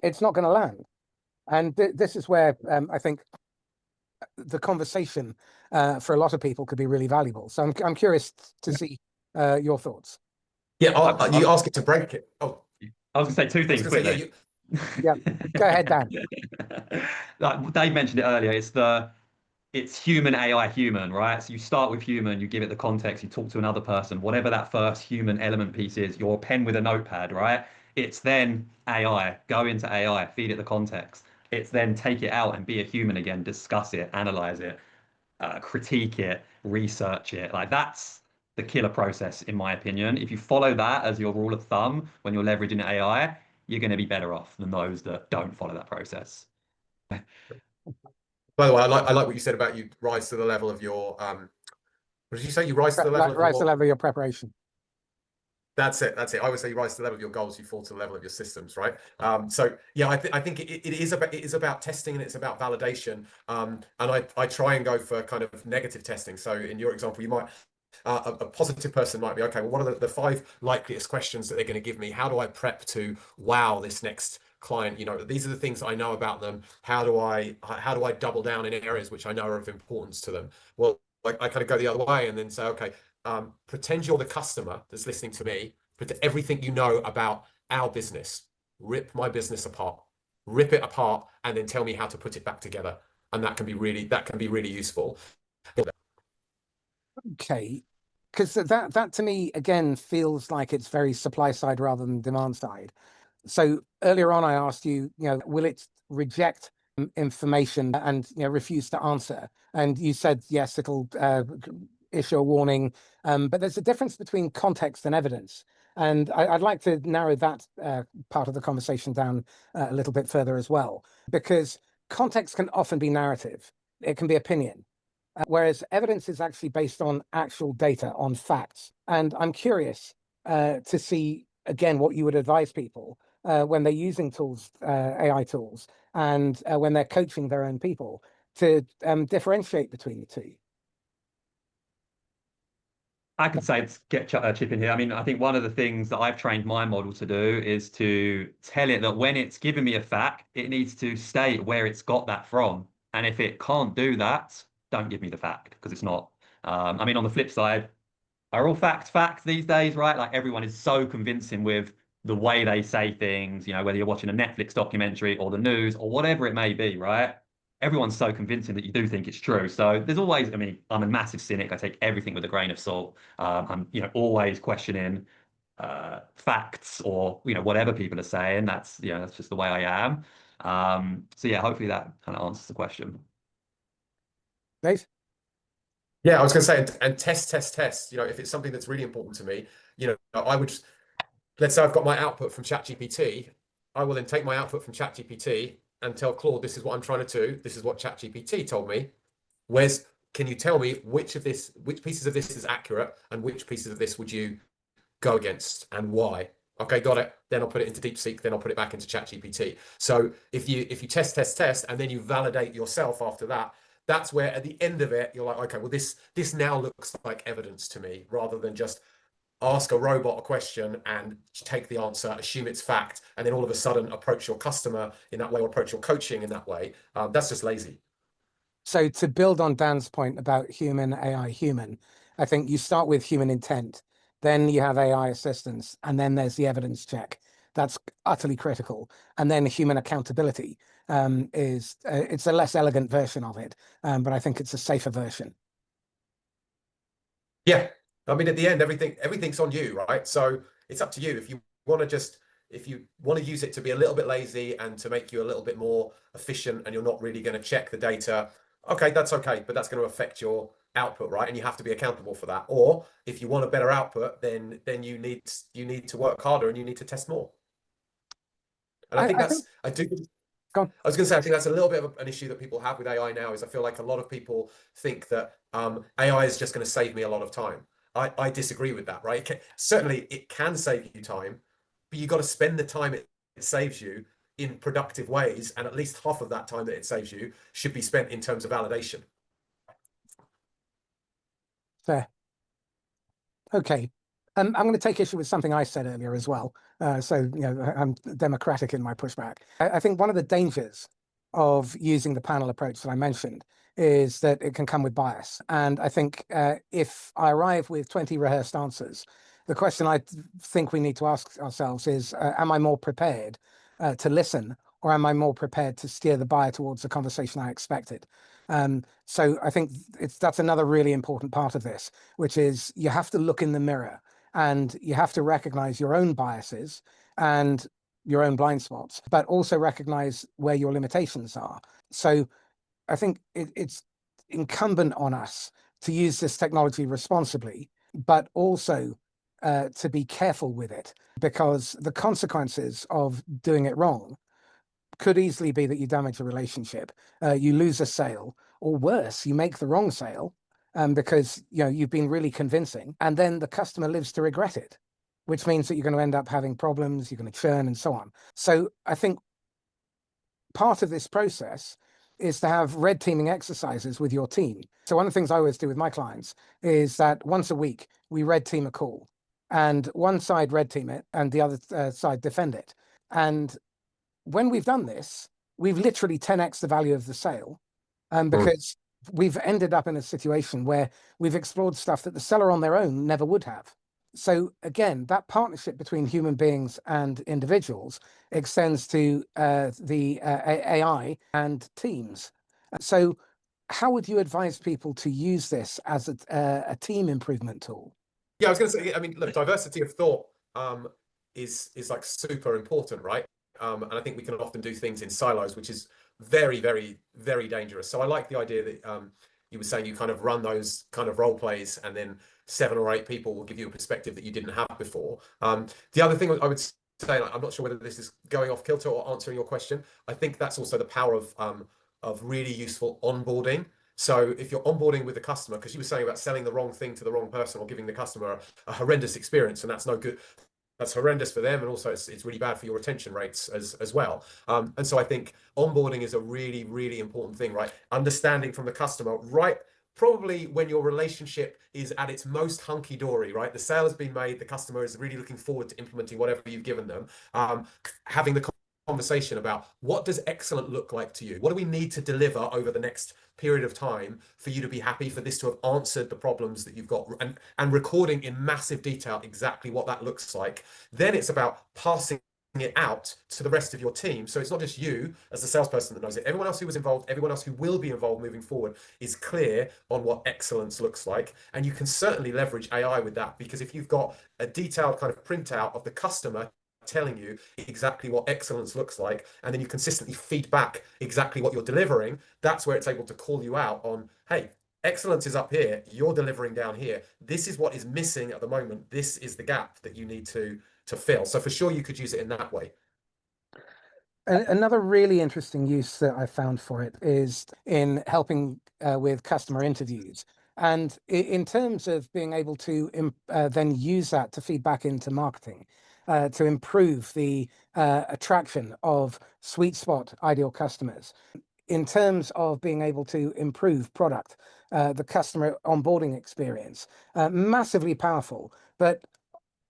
it's not going to land. And this is where I think the conversation for a lot of people could be really valuable. So I'm curious to see your thoughts. Yeah, you ask it to break it. Oh, I was going to say two things quickly. Yeah, go ahead, Dan. Like Dave mentioned it earlier, it's human AI human, right? So you start with human, you give it the context, you talk to another person, whatever that first human element piece is, your pen with a notepad, right? It's then AI, go into AI, feed it the context. It's then take it out and be a human again, discuss it, analyze it, critique it, research it. Like, that's the killer process, in my opinion. If you follow that as your rule of thumb when you're leveraging AI, you're going to be better off than those that don't follow that process. By the way, I like what you said about you rise to the level of your what did you say? You rise to the level of the level of your preparation. That's it. That's it. I always say you rise to the level of your goals, you fall to the level of your systems, right? So yeah, I think it is about testing and it's about validation. And I try and go for kind of negative testing. So in your example, you might a positive person might be, okay, well, what are the 5 likeliest questions that they're going to give me? How do I prep to wow this next client? You know, these are the things that I know about them. How do I double down in areas which I know are of importance to them? Well, I kind of go the other way and then say, okay, pretend you're the customer that's listening to me, put everything you know about our business, rip my business apart, rip it apart, and then tell me how to put it back together. And that can be really useful. Okay, because that to me again feels like it's very supply side rather than demand side. So earlier on, I asked you, will it reject information and refuse to answer? And you said yes, it'll issue a warning. But there's a difference between context and evidence. And I'd like to narrow that part of the conversation down a little bit further as well, because context can often be narrative. It can be opinion. Whereas evidence is actually based on actual data, on facts. And I'm curious to see, again, what you would advise people when they're using tools, AI tools, and when they're coaching their own people to differentiate between the two. I could say chip in here. I mean, I think one of the things that I've trained my model to do is to tell it that when it's giving me a fact, it needs to state where it's got that from. And if it can't do that, don't give me the fact because it's not. I mean, on the flip side, are all facts these days, right? Like everyone is so convincing with the way they say things, whether you're watching a Netflix documentary or the news or whatever it may be, right? Everyone's so convincing that you do think it's true. So there's always, I mean, I'm a massive cynic. I take everything with a grain of salt. I'm, always questioning facts or, whatever people are saying. That's just the way I am. So yeah, hopefully that kind of answers the question. Dave? Yeah, I was going to say, and test. If it's something that's really important to me, I would just, let's say I've got my output from ChatGPT, I will then take my output from ChatGPT and tell Claude, this is what I'm trying to do. This is what ChatGPT told me. Can you tell me which pieces of this is accurate and which pieces of this would you go against and why? Okay, got it. Then I'll put it into DeepSeek. Then I'll put it back into ChatGPT. So if you test, and then you validate yourself after that, that's where at the end of it, you're like, okay, well, this now looks like evidence to me rather than just ask a robot a question and take the answer, assume it's fact, and then all of a sudden approach your customer in that way or approach your coaching in that way. That's just lazy. So to build on Dan's point about human, AI, human, I think you start with human intent, then you have AI assistance, and then there's the evidence check. That's utterly critical. And then human accountability it's a less elegant version of it, but I think it's a safer version. Yeah. I mean, at the end, everything's on you, right? So it's up to you. If you want to use it to be a little bit lazy and to make you a little bit more efficient and you're not really going to check the data, okay, that's okay, but that's going to affect your output, right? And you have to be accountable for that. Or if you want a better output, then you need to work harder and you need to test more. And I think I do. Go on. I was going to say, I think that's a little bit of an issue that people have with AI now is I feel like a lot of people think that AI is just going to save me a lot of time. I disagree with that, right? Certainly it can save you time, but you've got to spend the time it saves you in productive ways. And at least half of that time that it saves you should be spent in terms of validation. Fair. Okay. I'm going to take issue with something I said earlier as well. So, I'm democratic in my pushback. I think one of the dangers of using the panel approach that I mentioned is that it can come with bias. And I think if I arrive with 20 rehearsed answers, the question I think we need to ask ourselves is, am I more prepared to listen, or am I more prepared to steer the buyer towards the conversation I expected? So I think that's another really important part of this, which is you have to look in the mirror and you have to recognize your own biases and your own blind spots, but also recognize where your limitations are. So I think it's incumbent on us to use this technology responsibly, but also to be careful with it, because the consequences of doing it wrong could easily be that you damage a relationship, you lose a sale, or worse, you make the wrong sale because you've been really convincing, and then the customer lives to regret it. which means that you're going to end up having problems, you're going to churn and so on. So I think part of this process is to have red teaming exercises with your team. So one of the things I always do with my clients is that once a week we red team a call, and one side red team it and the other side defend it. And when we've done this, we've literally 10x the value of the sale, because we've ended up in a situation where we've explored stuff that the seller on their own never would have. So again, that partnership between human beings and individuals extends to the AI and teams. So how would you advise people to use this as a team improvement tool? Yeah, I was going to say, I mean, look, diversity of thought is like super important, right? And I think we can often do things in silos, which is very, very, very dangerous. So I like the idea that you were saying you kind of run those kind of role plays, and then 7 or 8 people will give you a perspective that you didn't have before. The other thing I would say, I'm not sure whether this is going off kilter or answering your question, I think that's also the power of really useful onboarding. So if you're onboarding with the customer, because you were saying about selling the wrong thing to the wrong person or giving the customer a horrendous experience, and that's no good. That's horrendous for them, and also it's really bad for your retention rates as well. And so I think onboarding is a really, really important thing, right? Understanding from the customer, right? Probably when your relationship is at its most hunky-dory, right? The sale has been made, the customer is really looking forward to implementing whatever you've given them. Having the conversation about what does excellent look like to you? What do we need to deliver over the next period of time for you to be happy, for this to have answered the problems that you've got, and recording in massive detail exactly what that looks like. Then it's about passing it out to the rest of your team. So it's not just you as the salesperson that knows it. Everyone else who was involved, everyone else who will be involved moving forward is clear on what excellence looks like. And you can certainly leverage AI with that, because if you've got a detailed kind of printout of the customer telling you exactly what excellence looks like, and then you consistently feed back exactly what you're delivering, that's where it's able to call you out on, hey, excellence is up here, you're delivering down here, this is what is missing at the moment, this is the gap that you need to fill. So for sure you could use it in that way. Another really interesting use that I found for it is in helping with customer interviews. And in terms of being able to then use that to feed back into marketing, to improve the attraction of sweet spot ideal customers. In terms of being able to improve product, the customer onboarding experience, massively powerful. But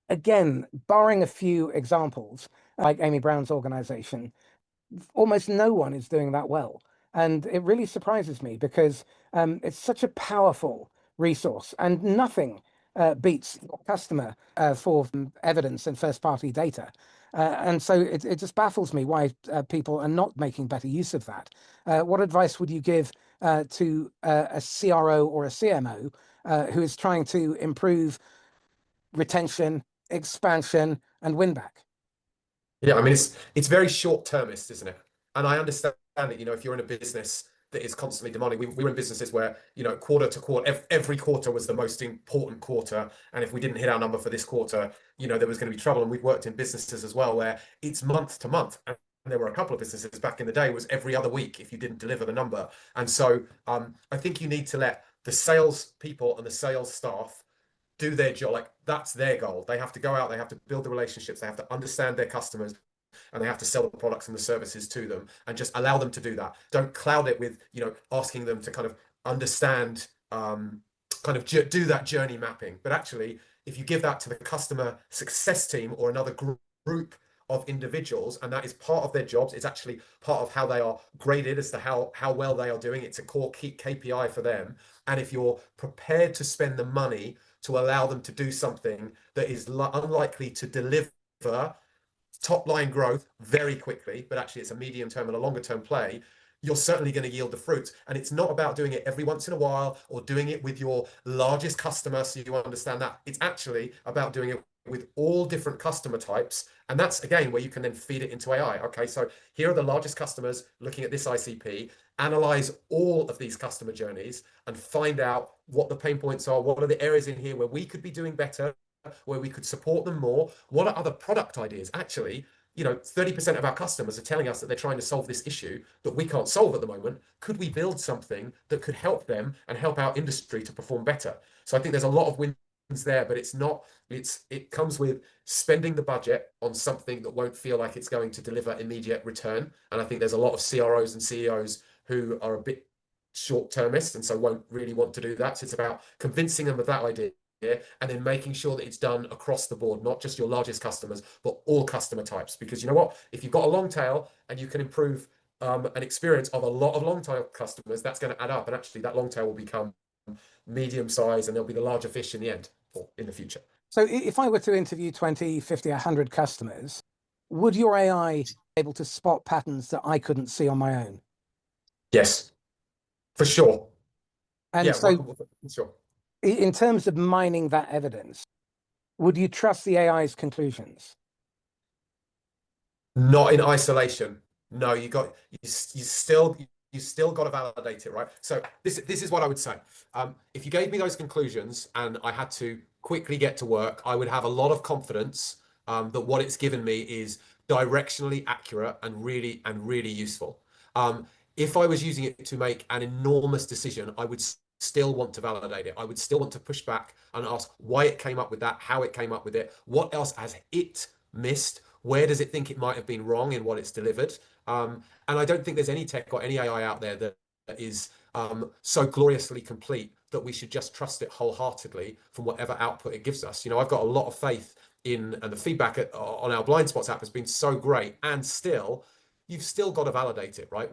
again, barring a few examples, like Amy Brown's organization, almost no one is doing that well. And it really surprises me, because it's such a powerful resource, and nothing beats your customer for evidence and first party data. And so it just baffles me why people are not making better use of that. What advice would you give to a CRO or a CMO who is trying to improve retention, expansion, and win back? Yeah, I mean, it's very short-termist, isn't it? And I understand that, if you're in a business that is constantly demanding, we were in businesses where, quarter to quarter, every quarter was the most important quarter. And if we didn't hit our number for this quarter, there was going to be trouble. And we've worked in businesses as well where it's month to month. And there were a couple of businesses back in the day was every other week if you didn't deliver the number. And so I think you need to let the sales people and the sales staff do their job. Like, that's their goal. They have to go out, they have to build the relationships, they have to understand their customers, and they have to sell the products and the services to them, and just allow them to do that. Don't cloud it with, asking them to kind of understand, do that journey mapping. But actually, if you give that to the customer success team or another group of individuals, and that is part of their jobs, it's actually part of how they are graded as to how well they are doing. It's a core key KPI for them. And if you're prepared to spend the money to allow them to do something that is unlikely to deliver top line growth very quickly, but actually it's a medium term and a longer term play, you're certainly going to yield the fruits. And it's not about doing it every once in a while or doing it with your largest customer, so you understand that. It's actually about doing it with all different customer types. And that's, again, where you can then feed it into AI. Okay, so here are the largest customers looking at this ICP, analyze all of these customer journeys and find out what the pain points are. What are the areas in here where we could be doing better, where we could support them more? What are other product ideas? Actually, 30% of our customers are telling us that they're trying to solve this issue that we can't solve at the moment. Could we build something that could help them and help our industry to perform better? So I think there's a lot of wins there, but it's not, it comes with spending the budget on something that won't feel like it's going to deliver immediate return. And I think there's a lot of CROs and CEOs who are a bit short-termist and so won't really want to do that. So it's about convincing them of that idea and then making sure that it's done across the board, not just your largest customers, but all customer types. Because you know what? If you've got a long tail and you can improve an experience of a lot of long tail customers, that's going to add up. And actually that long tail will become medium size and there'll be the larger fish in the end or in the future. So if I were to interview 20, 50, 100 customers, would your AI be able to spot patterns that I couldn't see on my own? Yes, for sure. And yeah, so sure. In terms of mining that evidence, would you trust the AI's conclusions? Not in isolation. No, you still got to validate it, right? So this is what I would say. If you gave me those conclusions and I had to quickly get to work, I would have a lot of confidence that what it's given me is directionally accurate and really useful. If I was using it to make an enormous decision, I would still want to validate it. I would still want to push back and ask why it came up with that, how it came up with it, what else has it missed, where does it think it might have been wrong in what it's delivered. And I don't think there's any tech or any AI out there that is so gloriously complete that we should just trust it wholeheartedly from whatever output it gives us. You know, I've got a lot of faith in, and the feedback on our blind spots app has been so great, and still, you've still got to validate it, right?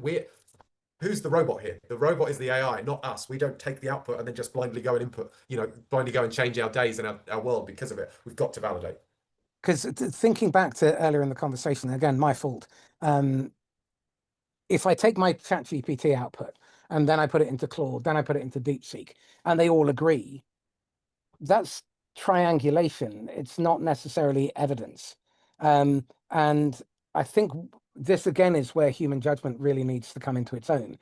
Who's the robot here? The robot is the AI, not us. We don't take the output and then just blindly go and input, you know, blindly go and change our days and our world because of it. We've got to validate. Because thinking back to earlier in the conversation, again, my fault. If I take my ChatGPT output and then I put it into Claude, then I put it into DeepSeek, and they all agree, that's triangulation. It's not necessarily evidence. And I think this again is where human judgment really needs to come into its own,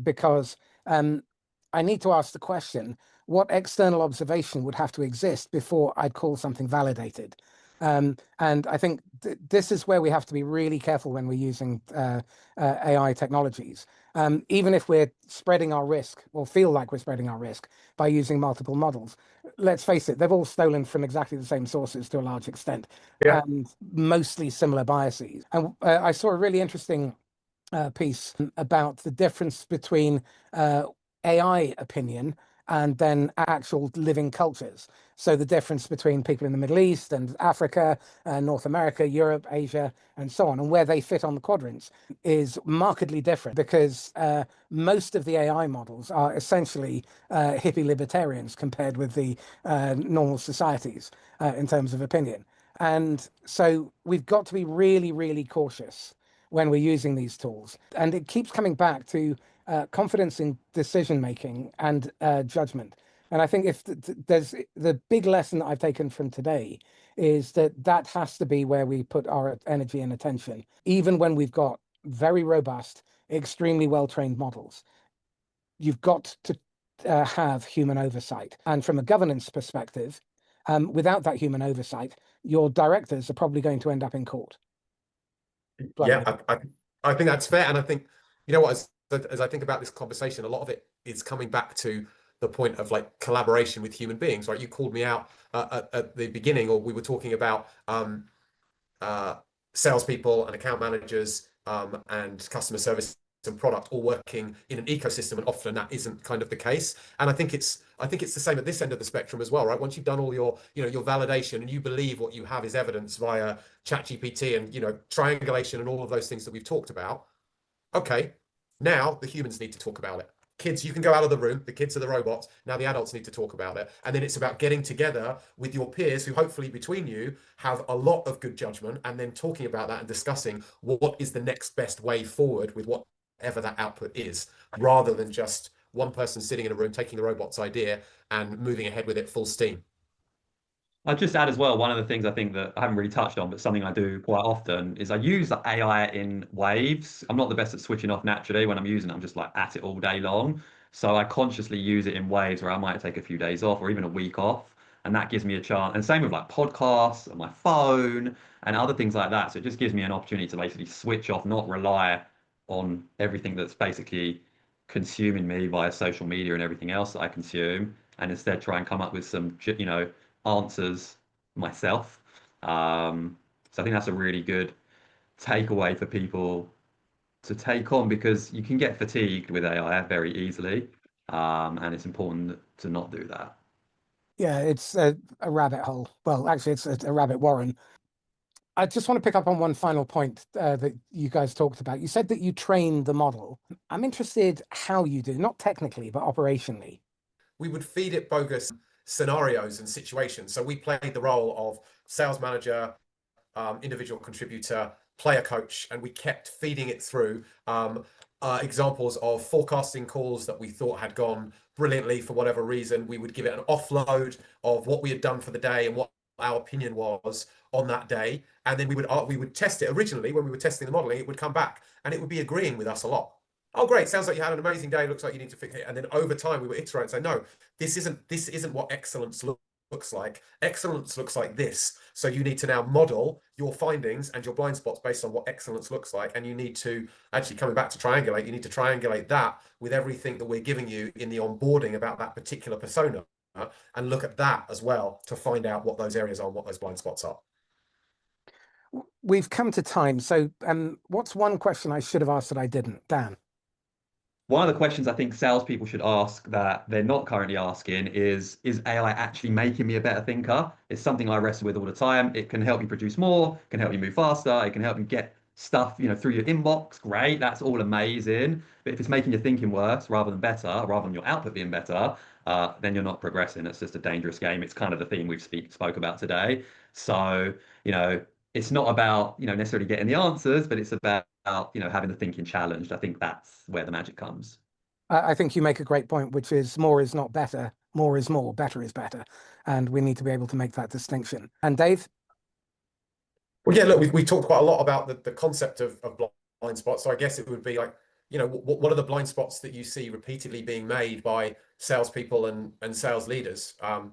because I need to ask the question, what external observation would have to exist before I'd call something validated? And I think this is where we have to be really careful when we're using AI technologies. Even if we're spreading our risk or feel like we're spreading our risk by using multiple models, let's face it, they've all stolen from exactly the same sources to a large extent, and mostly similar biases. And I saw a really interesting piece about the difference between AI opinion and then actual living cultures. So the difference between people in the Middle East and Africa, North America, Europe, Asia, and so on, and where they fit on the quadrants is markedly different, because most of the AI models are essentially hippie libertarians compared with the normal societies in terms of opinion. And so we've got to be really, really cautious when we're using these tools. And it keeps coming back to confidence in decision making and judgment. And I think if there's the big lesson that I've taken from today is that has to be where we put our energy and attention, even when we've got very robust, extremely well-trained models. You've got to have human oversight. And from a governance perspective, without that human oversight, your directors are probably going to end up in court. Yeah, I think that's fair. And I think, you know what, as I think about this conversation, a lot of it is coming back to the point of like collaboration with human beings, right? You called me out at the beginning, or we were talking about salespeople and account managers and customer service and product all working in an ecosystem, and often that isn't kind of the case. And I think it's the same at this end of the spectrum as well, right? Once you've done all your, you know, your validation and you believe what you have is evidence via ChatGPT and, you know, triangulation and all of those things that we've talked about. Okay, now the humans need to talk about it. Kids, you can go out of the room. The kids are the robots. Now the adults need to talk about it. And then it's about getting together with your peers who hopefully between you have a lot of good judgment, and then talking about that and discussing what is the next best way forward with whatever that output is, rather than just one person sitting in a room taking the robot's idea and moving ahead with it full steam. I'd just add as well, one of the things I think that I haven't really touched on, but something I do quite often is I use the AI in waves. I'm not the best at switching off naturally. When I'm using it, I'm just like at it all day long. So I consciously use it in waves where I might take a few days off or even a week off. And that gives me a chance. And same with like podcasts and my phone and other things like that. So it just gives me an opportunity to basically switch off, not rely on everything that's basically consuming me via social media and everything else that I consume. and instead try and come up with some, answers myself. So I think that's a really good takeaway for people to take on, because you can get fatigued with AI very easily, and it's important to not do that. Yeah, it's a rabbit hole. Well, actually, it's a rabbit warren. I just want to pick up on one final point that you guys talked about. You said that you train the model. I'm interested how you do, not technically, but operationally. We would feed it bogus scenarios and situations. So we played the role of sales manager, individual contributor, player coach, and we kept feeding it through examples of forecasting calls that we thought had gone brilliantly for whatever reason. We would give it an offload of what we had done for the day and what our opinion was on that day, and then we would test it. Originally, when we were testing the modeling, it would come back and it would be agreeing with us a lot. Oh, great! Sounds like you had an amazing day. Looks like you need to fix it. And then over time, we would iterate and say, no, this isn't what excellence looks like. Excellence looks like this. So you need to now model your findings and your blind spots based on what excellence looks like. And you need to, actually, coming back to triangulate, you need to triangulate that with everything that we're giving you in the onboarding about that particular persona, and look at that as well to find out what those areas are and what those blind spots are. We've come to time. So what's one question I should have asked that I didn't? Dan. One of the questions I think salespeople should ask that they're not currently asking is AI actually making me a better thinker? It's something I wrestle with all the time. It can help you produce more, can help you move faster, it can help you get stuff, through your inbox. Great, that's all amazing. But if it's making your thinking worse rather than better, rather than your output being better, then you're not progressing. It's just a dangerous game. It's kind of the theme we've spoke about today. So, it's not about, necessarily getting the answers, but it's about, having the thinking challenged. I think that's where the magic comes. I think you make a great point, which is more is not better. More is more, better is better. And we need to be able to make that distinction. And Dave? Well, yeah, look, we talked quite a lot about the concept of blind spots. So I guess it would be like, what are the blind spots that you see repeatedly being made by salespeople and sales leaders? And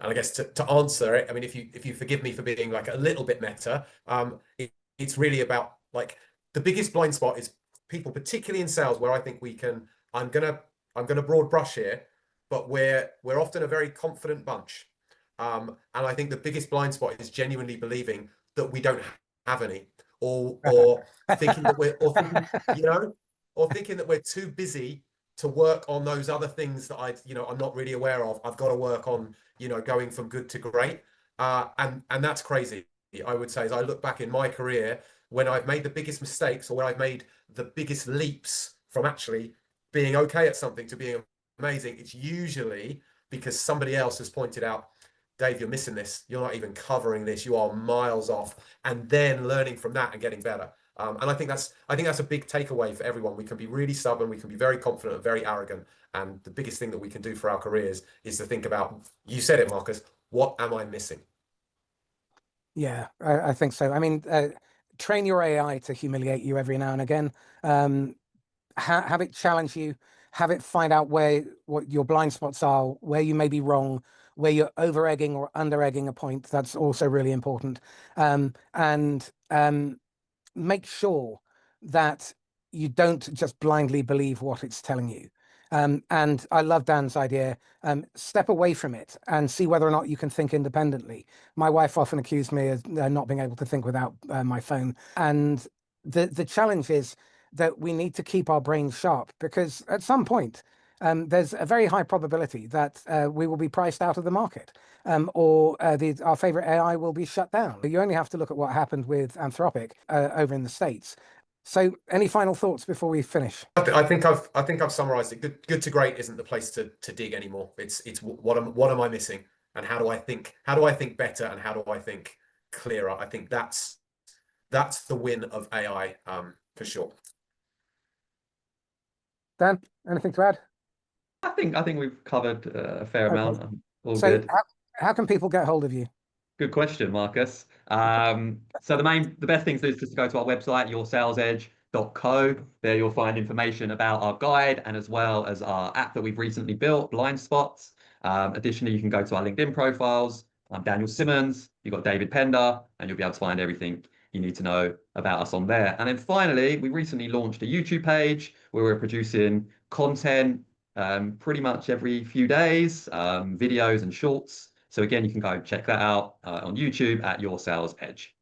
I guess to answer it, I mean, if you forgive me for being like a little bit meta, it's really about like the biggest blind spot is people, particularly in sales, where I think we can. I'm gonna broad brush here, but we're often a very confident bunch, and I think the biggest blind spot is genuinely believing that we don't have any, or thinking that or thinking that we're too busy to work on those other things that I'm not really aware of. I've got to work on, going from good to great. And that's crazy. I would say, as I look back in my career, when I've made the biggest mistakes or when I've made the biggest leaps from actually being okay at something to being amazing, it's usually because somebody else has pointed out, Dave, you're missing this. You're not even covering this. You are miles off. And then learning from that and getting better. And I think that's a big takeaway for everyone. We can be really stubborn. We can be very confident and very arrogant. And the biggest thing that we can do for our careers is to think about, you said it, Marcus, what am I missing? Yeah, I think so. I mean, train your AI to humiliate you every now and again. Have it challenge you, have it find out what your blind spots are, where you may be wrong, where you're over egging or under egging a point. That's also really important. And make sure that you don't just blindly believe what it's telling you. And I love Dan's idea. Step away from it and see whether or not you can think independently. My wife often accused me of not being able to think without my phone. And the challenge is that we need to keep our brains sharp, because at some point, there's a very high probability that we will be priced out of the market, or our favorite AI will be shut down. You only have to look at what happened with Anthropic over in the States. So, any final thoughts before we finish? I think I've summarized it. Good to great isn't the place to dig anymore. It's what am I missing, and how do I think better, and how do I think clearer? I think that's the win of AI, for sure. Dan, anything to add? I think we've covered a fair Okay. amount. All So good. how can people get hold of you? Good question, Marcus. So the best thing to do is just to go to our website, yoursalеsedge.co. There you'll find information about our guide and as well as our app that we've recently built, Blind Spots. Additionally, you can go to our LinkedIn profiles. I'm Daniel Simmons. You've got David Pender, and you'll be able to find everything you need to know about us on there. And then finally, we recently launched a YouTube page where we're producing content pretty much every few days, videos and shorts. So again, you can go check that out on YouTube at Your Sales Edge.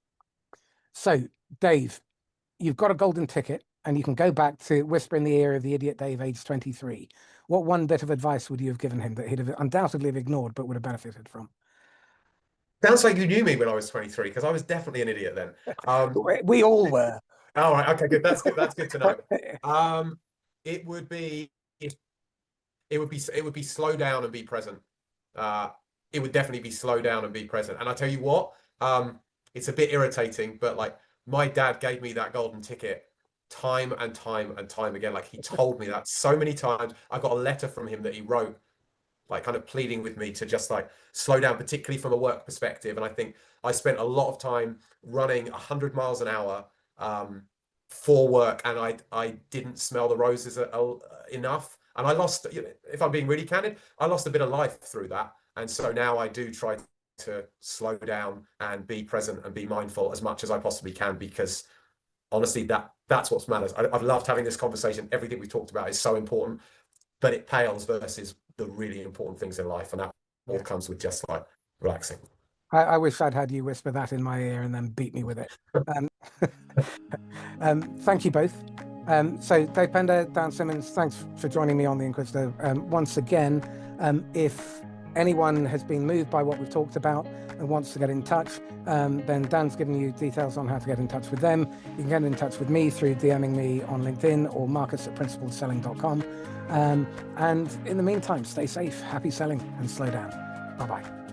So, Dave, you've got a golden ticket and you can go back to whisper in the ear of the idiot Dave, age 23. What one bit of advice would you have given him that he'd have undoubtedly have ignored but would have benefited from? Sounds like you knew me when I was 23, because I was definitely an idiot then. We all were. All right, okay, good. That's good. That's good to know. It would be slow down and be present. It would definitely be slow down and be present. And I tell you what, it's a bit irritating, but like my dad gave me that golden ticket time and time and time again. Like he told me that so many times. I got a letter from him that he wrote, like kind of pleading with me to just like slow down, particularly from a work perspective. And I think I spent a lot of time running 100 miles an hour for work, and I didn't smell the roses enough. And I lost, if I'm being really candid, I lost a bit of life through that. And so now I do try to slow down and be present and be mindful as much as I possibly can, because honestly, that's what matters. I've loved having this conversation. Everything we talked about is so important, but it pales versus the really important things in life, and that all comes with just like relaxing. I wish I'd had you whisper that in my ear and then beat me with it. Thank you both. So Dave Pender, Dan Simmons, thanks for joining me on The Inquisitor. Once again, if anyone has been moved by what we've talked about and wants to get in touch, then Dan's given you details on how to get in touch with them. You can get in touch with me through DMing me on LinkedIn or marcus@principledselling.com. And in the meantime, stay safe, happy selling, and slow down. Bye-bye.